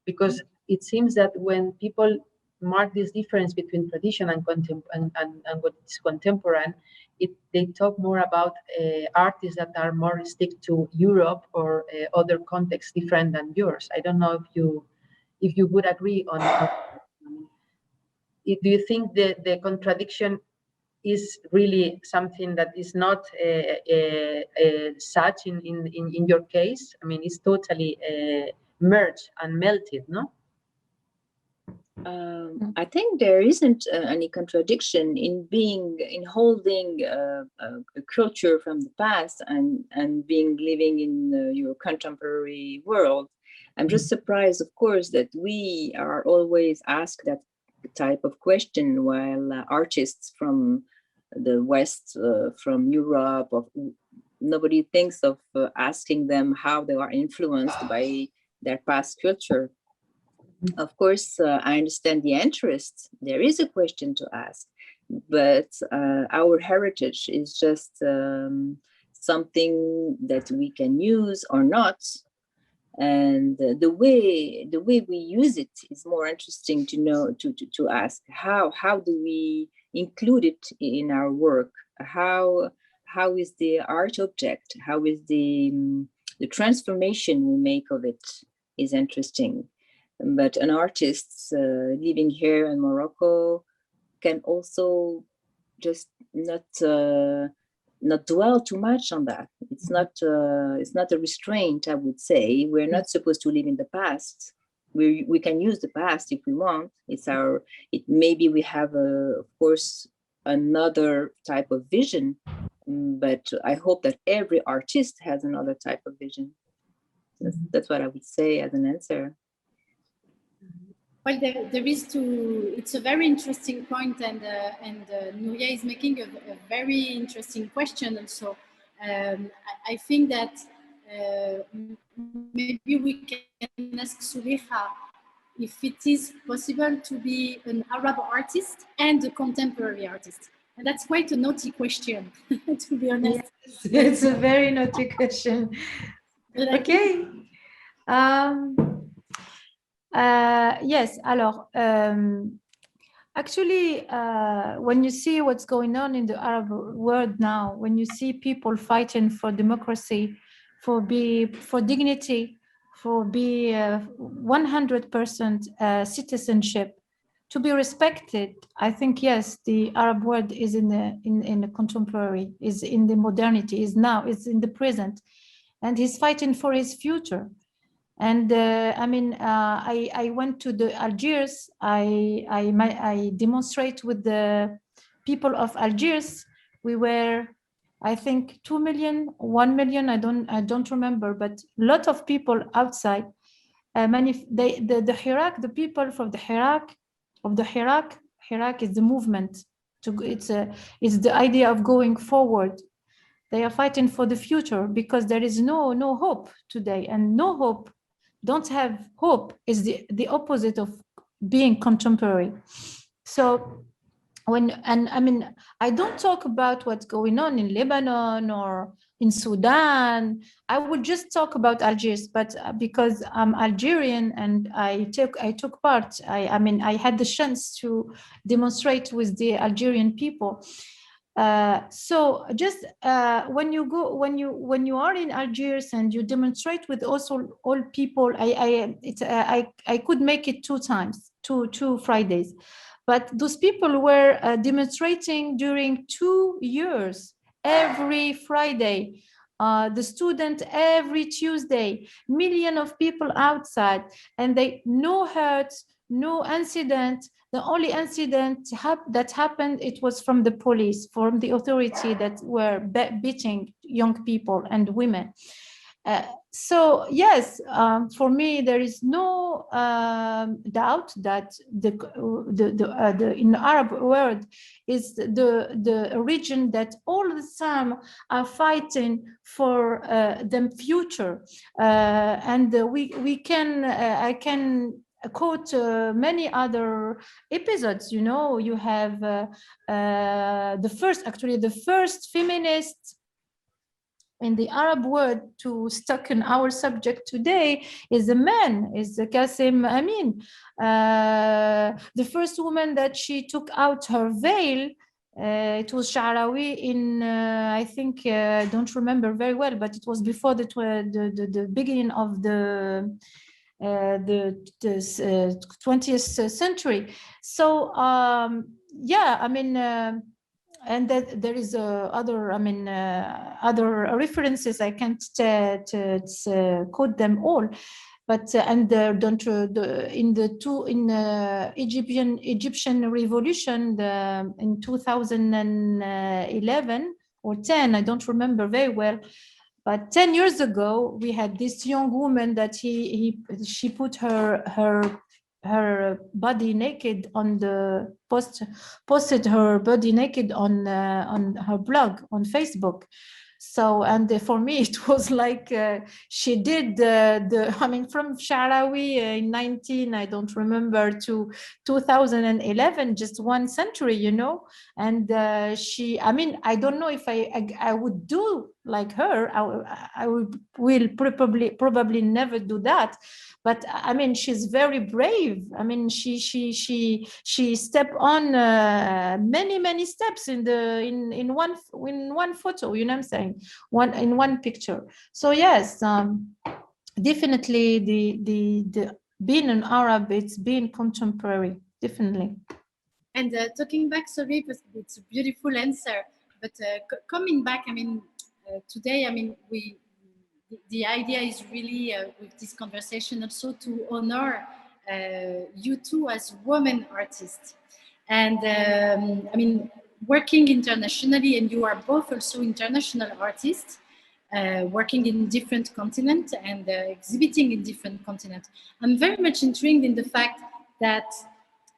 Because it seems that when people mark this difference between tradition and what is contemporary, they talk more about artists that are more stick to Europe or other contexts different than yours. I don't know if you would agree on do you think the contradiction is really something that is not such in your case? I mean, it's totally merged and melted, no? I think there isn't any contradiction in holding a culture from the past and living in your contemporary world. I'm just surprised, of course, that we are always asked that type of question while artists from the West, from Europe, nobody thinks of asking them how they are influenced by their past culture. Of course, I understand the interest. There is a question to ask, but our heritage is just something that we can use or not. And the way we use it is more interesting to know, to ask how do we include it in our work? How is the art object? How is the transformation we make of it is interesting. But an artist living here in Morocco can also just not dwell too much on that. It's not a restraint, I would say. We're not supposed to live in the past. We can use the past if we want. Maybe we have of course another type of vision, but I hope that every artist has another type of vision. That's what I would say as an answer. Well, it's a very interesting point, and Nuria is making a very interesting question also. I think that maybe we can ask Zoulikha if it is possible to be an Arab artist and a contemporary artist. And that's quite a naughty question, to be honest. Yes, it's a very naughty question. Okay. Yes, alors, actually, when you see what's going on in the Arab world now, when you see people fighting for democracy, for dignity, for 100% citizenship, to be respected, I think, yes, the Arab world is in the contemporary, is in the modernity, is in the present, and he's fighting for his future. And I went to the Algiers. I demonstrate with the people of Algiers. We were, I think, 2 million, 1 million. I don't remember, but a lot of people outside. The Hirak, the people from the Hirak, Hirak is the movement. It's the idea of going forward. They are fighting for the future because there is no hope today, and no hope. Don't have hope is the opposite of being contemporary. So I don't talk about what's going on in Lebanon or in Sudan. I would just talk about Algiers, but because I'm Algerian and I took part. I had the chance to demonstrate with the Algerian people. So just when you are in Algiers and you demonstrate with also all people, I could make it 2 times, two Fridays, but those people were demonstrating during 2 years, every Friday. The student every Tuesday, millions of people outside, and no hurt, no incident. The only incident that happened, it was from the police, from the authority that were beating young people and women. So yes, for me there is no doubt that in the Arab world is the region that all the time are fighting for the future, and I can quote many other episodes. You have the first feminist in the Arab world to stuck in our subject today is a man, is Qasim Amin. The first woman that she took out her veil, it was Sha'rawi in, I think, I don't remember very well, but it was before the beginning of the 20th century. So and that there is other references. I can't quote them all, but in the Egyptian revolution in 2011 or 10, I don't remember very well. But 10 years ago, we had this young woman that she put her body naked on the posted her body naked on her blog on Facebook. So, and for me, it was like she did I mean, from Sha'rawi in I don't remember, to 2011, just one century, you know. And I mean, I don't know if I would do like her. I will probably never do that. But I mean, she's very brave. I mean, she stepped on many steps in one photo. You know what I'm saying? In one picture. So yes, definitely the being an Arab, it's being contemporary, definitely. And talking back, sorry, it's a beautiful answer. But coming back, I mean, today, I mean, the idea is really with this conversation also to honor you two as women artists. And I mean, working internationally, and you are both also international artists, working in different continents and exhibiting in different continents. I'm very much intrigued in the fact that,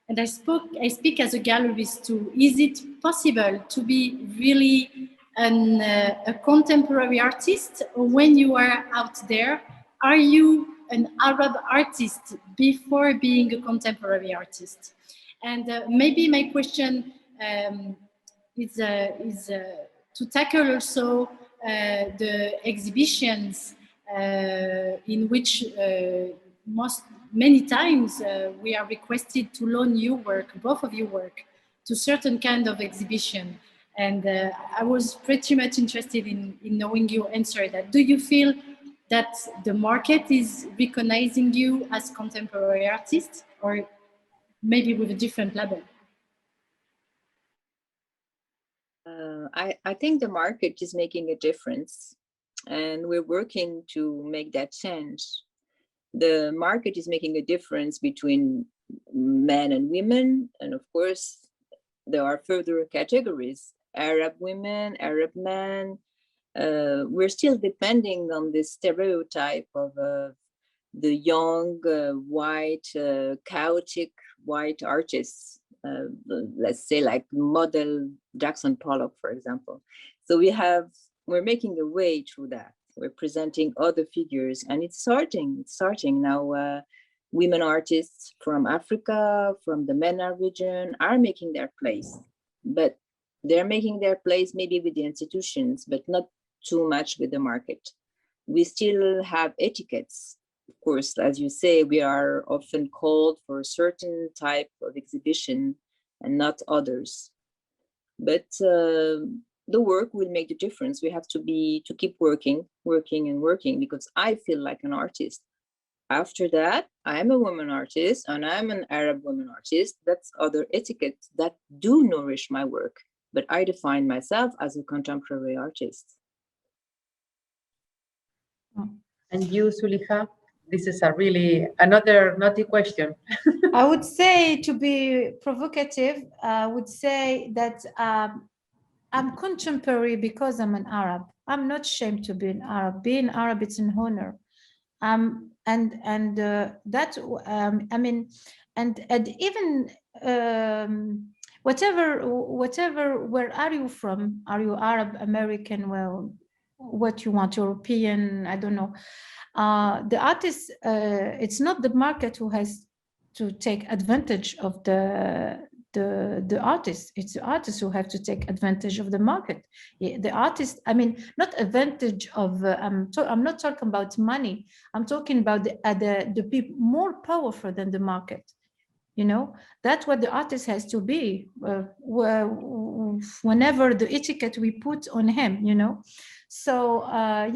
and I speak as a gallerist too, is it possible to be really a contemporary artist, or when you are out there, are you an Arab artist before being a contemporary artist? And maybe my question is to tackle also the exhibitions in which many times we are requested to loan your work, both of your work, to certain kind of exhibition. And I was pretty much interested in knowing your answer that. Do you feel that the market is recognizing you as contemporary artist, or maybe with a different label? I think the market is making a difference, and we're working to make that change. The market is making a difference between men and women, and of course, there are further categories: Arab women, Arab men. We're still depending on this stereotype of the young, white, chaotic white artists. Let's say like model Jackson Pollock, for example. So we're making a way through that. We're presenting other figures, and it's starting now. Women artists from Africa, from the MENA region, are making their place, but they're making their place maybe with the institutions, but not too much with the market. We still have etiquettes. Of course, as you say, we are often called for a certain type of exhibition and not others. But the work will make the difference. We have to keep working, because I feel like an artist. After that, I'm a woman artist, and I'm an Arab woman artist. That's other etiquettes that do nourish my work. But I define myself as a contemporary artist. And you, Zoulikha? This is another naughty question. I would say, to be provocative, I would say that I'm contemporary because I'm an Arab. I'm not ashamed to be an Arab. Being Arab, it's an honor. I mean, and even whatever, where are you from? Are you Arab, American? Well, what you want, European? I don't know. The artist, it's not the market who has to take advantage of the artist. It's the artists who have to take advantage of the market. The artist, I mean, not advantage of. I'm not talking about money. I'm talking about the people more powerful than the market. You know, that's what the artist has to be. Whenever the etiquette we put on him, you know. So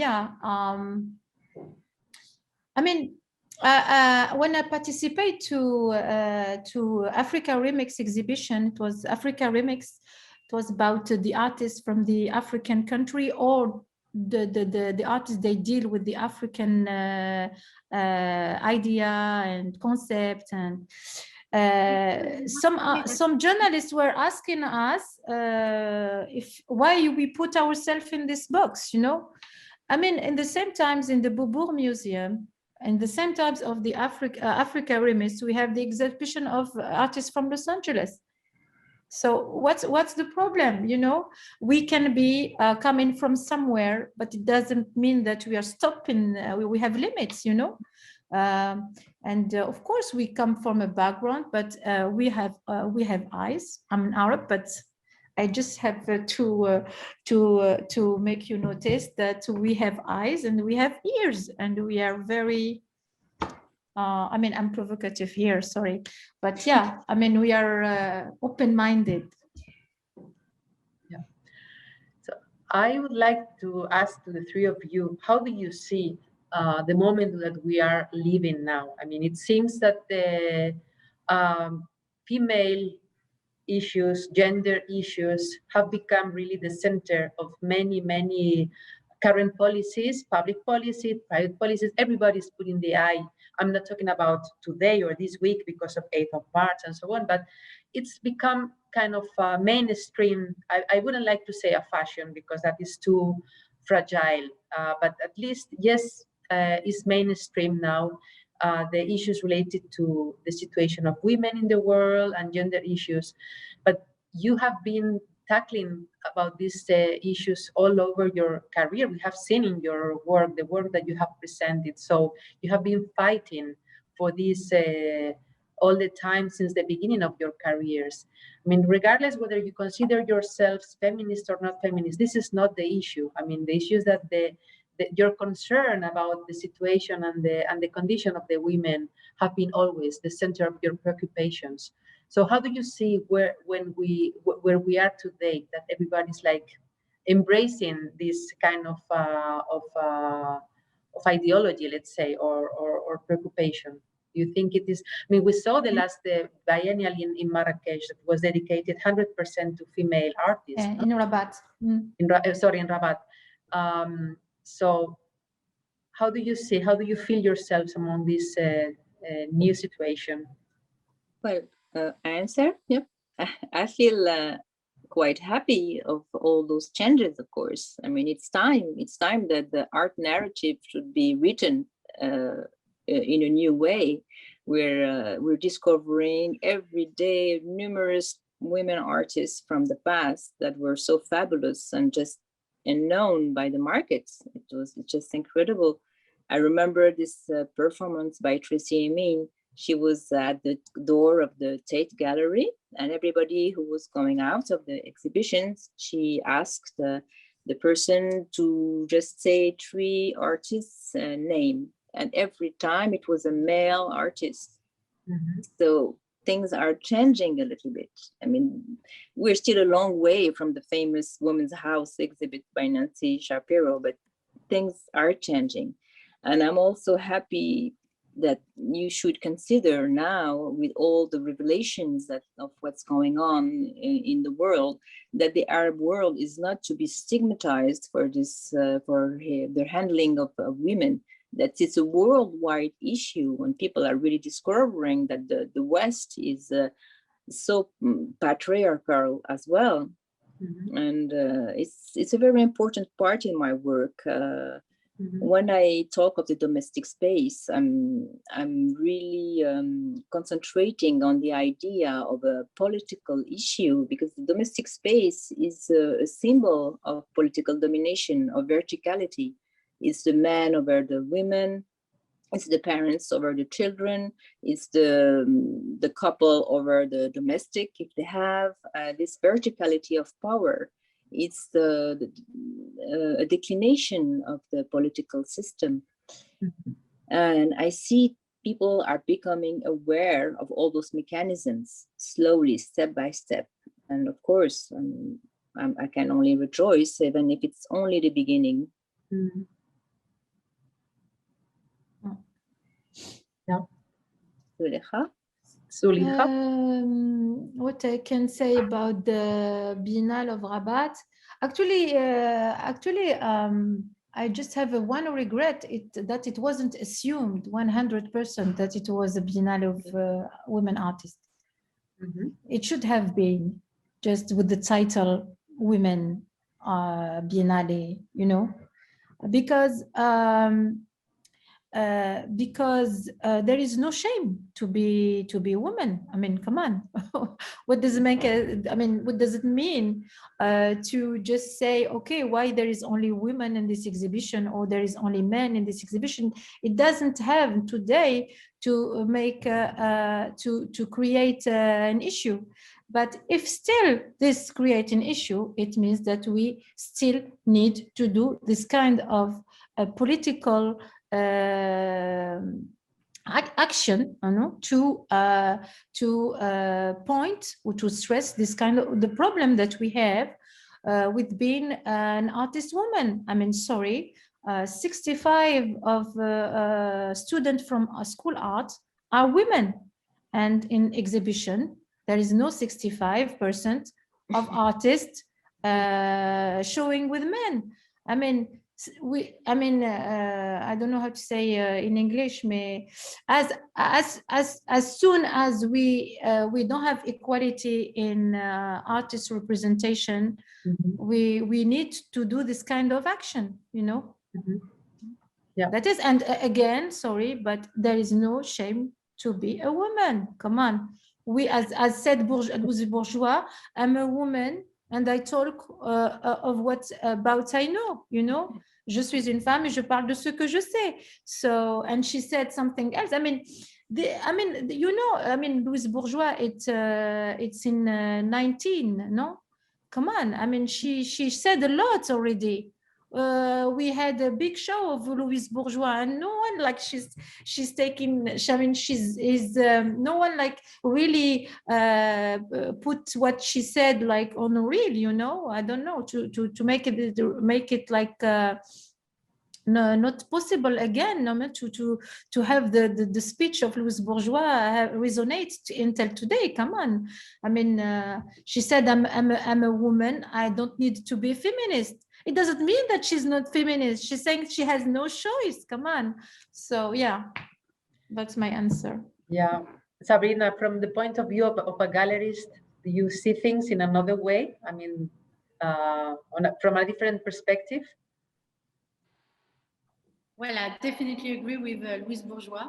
yeah. I mean, when I participate to Africa Remix exhibition, it was Africa Remix. It was about the artists from the African country, or the artists they deal with the African idea and concept. And some journalists were asking us why we put ourselves in this box, you know. I mean, in the same times in the Beaubourg Museum, and the same times of the Africa Remix, we have the exhibition of artists from Los Angeles. So what's the problem? You know, we can be coming from somewhere, but it doesn't mean that we are stopping. We have limits, you know. And of course, we come from a background, but we have eyes. I'm an Arab, but I just have to make you notice that we have eyes and we have ears, and we are very. I mean, I'm provocative here, sorry, but yeah, I mean, we are open-minded. Yeah. So I would like to ask to the three of you, how do you see the moment that we are living now? I mean, it seems that the female issues, gender issues have become really the center of many current policies, public policy, private policies. Everybody's putting the eye. I'm not talking about today or this week because of 8th of March and so on, but it's become kind of mainstream. I wouldn't like to say a fashion because that is too fragile, but at least, yes, it's mainstream now. The issues related to the situation of women in the world and gender issues. But you have been tackling about these issues all over your career. We have seen in your work, the work that you have presented. So you have been fighting for this all the time since the beginning of your careers. I mean, regardless whether you consider yourselves feminist or not feminist, this is not the issue. I mean, the issue is that your concern about the situation and the condition of the women have been always the center of your preoccupations. So how do you see where we are today, that everybody's like embracing this kind of ideology, let's say, or preoccupation? Do you think it is? I mean, we saw the last biennial in Marrakesh that was dedicated 100% to female artists. In Rabat. In Rabat. So how do you feel yourselves among this new situation? Well, answer, yep. I feel quite happy of all those changes, of course. I mean, it's time that the art narrative should be written in a new way. We're discovering every day numerous women artists from the past that were so fabulous and just unknown by the markets. It's just incredible. I remember this performance by Tracy Emin. She was at the door of the Tate Gallery, and everybody who was going out of the exhibitions, she asked the person to just say 3 artists' name. And every time it was a male artist. Mm-hmm. So things are changing a little bit. I mean, we're still a long way from the famous Women's House exhibit by Nancy Shapiro, but things are changing. And I'm also happy that you should consider now, with all the revelations of what's going on in the world, that the Arab world is not to be stigmatized for this, for their handling of women. That it's a worldwide issue when people are really discovering that the West is so patriarchal as well. Mm-hmm. And it's a very important part in my work. Mm-hmm. When I talk of the domestic space, I'm really concentrating on the idea of a political issue, because the domestic space is a symbol of political domination, of verticality. It's the man over the women, it's the parents over the children, it's the couple over the domestic, if they have this verticality of power. It's a declination of the political system. Mm-hmm. And I see people are becoming aware of all those mechanisms slowly, step by step. And of course, I can only rejoice, even if it's only the beginning. Mm-hmm. Yeah. Zoulikha? What I can say about the Biennale of Rabat, actually, I just have one regret, that it wasn't assumed 100% that it was a Biennale of women artists. Mm-hmm. It should have been just with the title Women Biennale, you know, because because there is no shame to be a woman. I mean, come on. What does it make? I mean, what does it mean to just say, okay, why there is only women in this exhibition or there is only men in this exhibition? It doesn't have today to make to create an issue. But if still this creates an issue, it means that we still need to do this kind of political action, to point or to stress this kind of the problem that we have with being an artist woman. I mean, sorry, 65 of students from school art are women, and in exhibition there is no 65% of artists showing with men. I mean, I don't know how to say in English, as soon as we don't have equality in artist representation, we need to do this kind of action, Yeah. That is, and again, sorry, but there is no shame to be a woman. Come on. We, as said Bourgeois, I'm a woman and I talk of what about I know, Je suis une femme et je parle de ce que je sais. So, and she said something else. I mean, Louise Bourgeois, it's in 19, no? Come on. I mean, she said a lot already. We had a big show of Louise Bourgeois, and no one like she's taking. I mean, no one like really put what she said like on a reel. I don't know, to make it like. No, not possible again. No, to have the speech of Louise Bourgeois resonate until today. Come on, I mean, she said, "I'm a woman. I don't need to be feminist." It doesn't mean that she's not feminist. She's saying she has no choice. Come on. So yeah, that's my answer. Yeah, Sabrina, from the point of view of a gallerist, do you see things in another way? I mean, from a different perspective? Well, I definitely agree with Louise Bourgeois.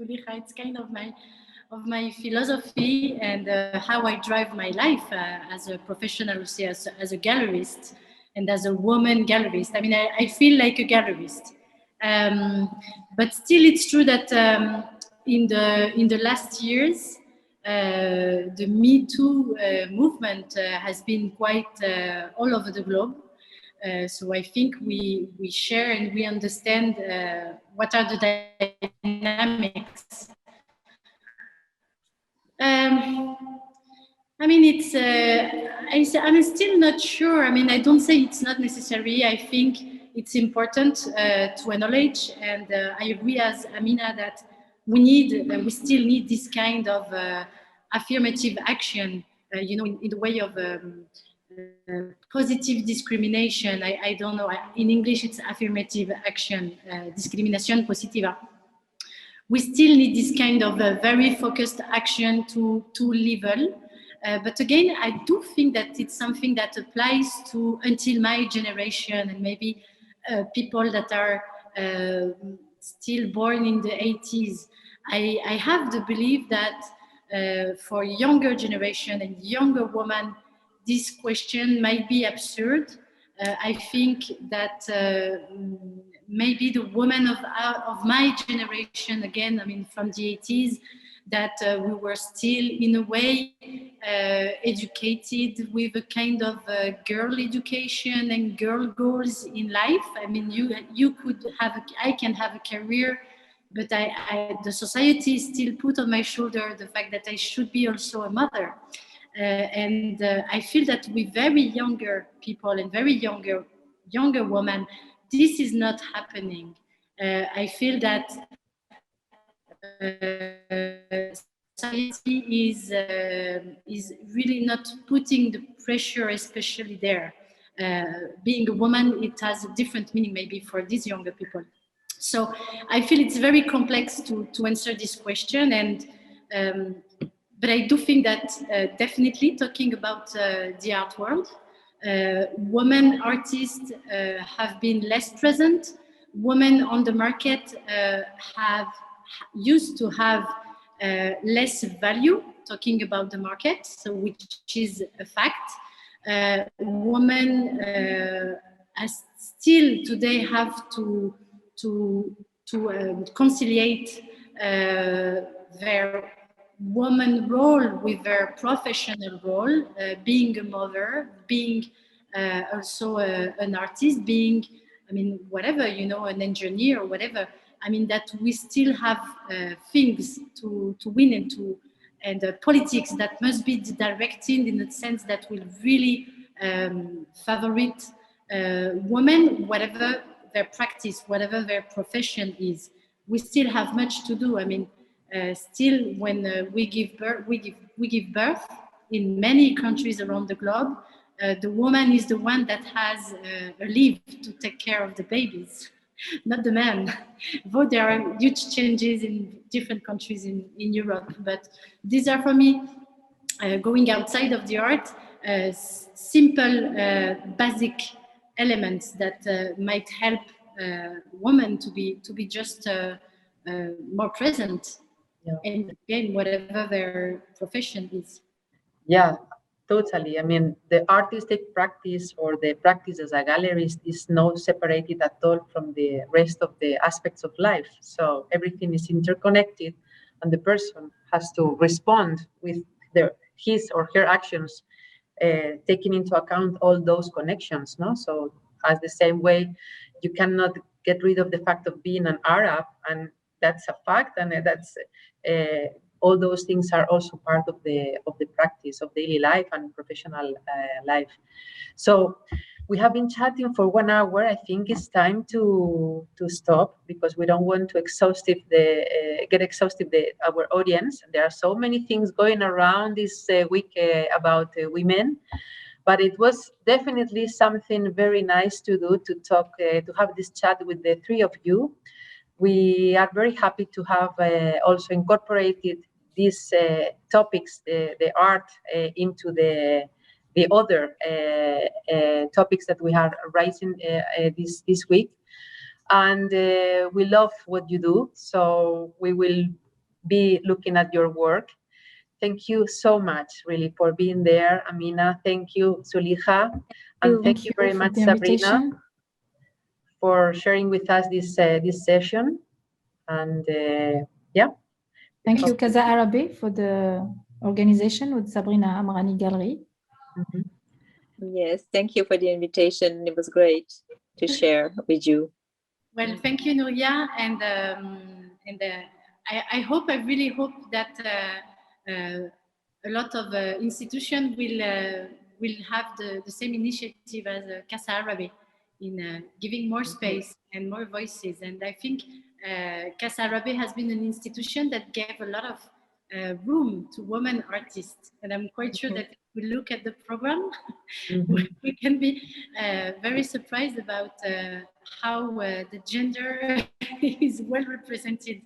Zoulikha, it's kind of my philosophy and how I drive my life as a professional, as a gallerist and as a woman gallerist. I mean, I feel like a gallerist, but still, it's true that in the last years, the Me Too movement has been quite all over the globe. So I think we share and we understand what are the dynamics. I mean, it's. I'm still not sure. I mean, I don't say it's not necessary. I think it's important to acknowledge, and I agree as Amina that we still need this kind of affirmative action. In the way of. Positive discrimination. I don't know. In English, it's affirmative action, discrimination positiva. We still need this kind of very focused action to level. But again, I do think that it's something that applies to until my generation and maybe people that are still born in the 80s. I have the belief that for younger generation and younger women, this question might be absurd. I think that maybe the women of my generation, again, I mean, from the 80s, that we were still, in a way, educated with a kind of girl education and girl goals in life. I mean, I can have a career, but the society still put on my shoulder the fact that I should be also a mother. And I feel that with very younger people and very younger women, this is not happening. I feel that society is really not putting the pressure, especially there. Being a woman, it has a different meaning maybe for these younger people. So I feel it's very complex to answer this question, and but I do think that definitely talking about the art world, women artists have been less present. women on the market used to have less value, talking about the market, so which is a fact. Women still today have to conciliate their woman role with their professional role, being a mother, being also an artist, being, I mean, whatever, you know, an engineer or whatever. I mean, that we still have things to win and politics that must be directed in a sense that will really favorite women, whatever their practice, whatever their profession is. We still have much to do. I mean, still when we give birth in many countries around the globe, the woman is the one that has a leave to take care of the babies, not the man. Though there are huge changes in different countries in Europe, but these are for me, going outside of the art, simple, basic elements that might help women to be just more present in again, whatever their profession is. Yeah, totally. I mean, the artistic practice or the practice as a gallerist is not separated at all from the rest of the aspects of life. So everything is interconnected, and the person has to respond with his or her actions, taking into account all those connections. No, so as the same way, you cannot get rid of the fact of being an Arab, and that's a fact, and that's. All those things are also part of the practice of daily life and professional life. So we have been chatting for 1 hour. I think it's time to stop, because we don't want to get exhaustive our audience. There are so many things going around this week about women, but it was definitely something very nice to do, to talk, to have this chat with the three of you. We are very happy to have also incorporated these topics, the art, into the other topics that we are raising this week. And we love what you do, so we will be looking at your work. Thank you so much, really, for being there, Amina. Thank you, Zoulikha. And thank you very much, Sabrina, for sharing with us this session. And yeah. Thank you, Casa Árabe, for the organization with Sabrina Amrani Gallery. Yes, thank you for the invitation. It was great to share with you. Well, thank you, Nuria, and I really hope that a lot of institutions will have the same initiative as Casa Árabe in giving more space and more voices. And I think Casa Árabe has been an institution that gave a lot of room to women artists, and I'm quite sure that if we look at the program, we can be very surprised about how the gender is well represented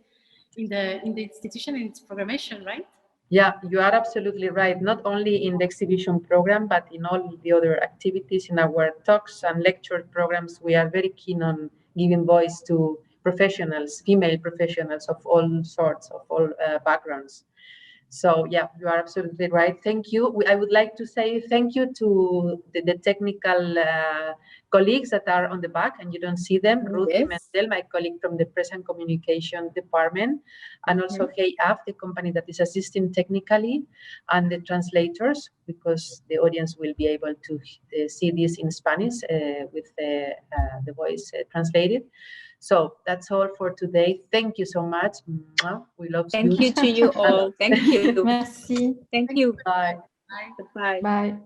in the institution and its programmation, right? Yeah, you are absolutely right. Not only in the exhibition program, but in all the other activities, in our talks and lecture programs, we are very keen on giving voice to professionals, female professionals of all sorts, of all backgrounds. So yeah, you are absolutely right. Thank you. I would like to say thank you to the technical colleagues that are on the back, and you don't see them. Ruth Mendel, my colleague from the Press and Communication Department, and also HeyAF, the company that is assisting technically, and the translators, because the audience will be able to see this in Spanish with the voice translated. So that's all for today. Thank you so much. We love you. Thank you to you all. Thank you. Merci. Thank you. Bye. Bye. Bye.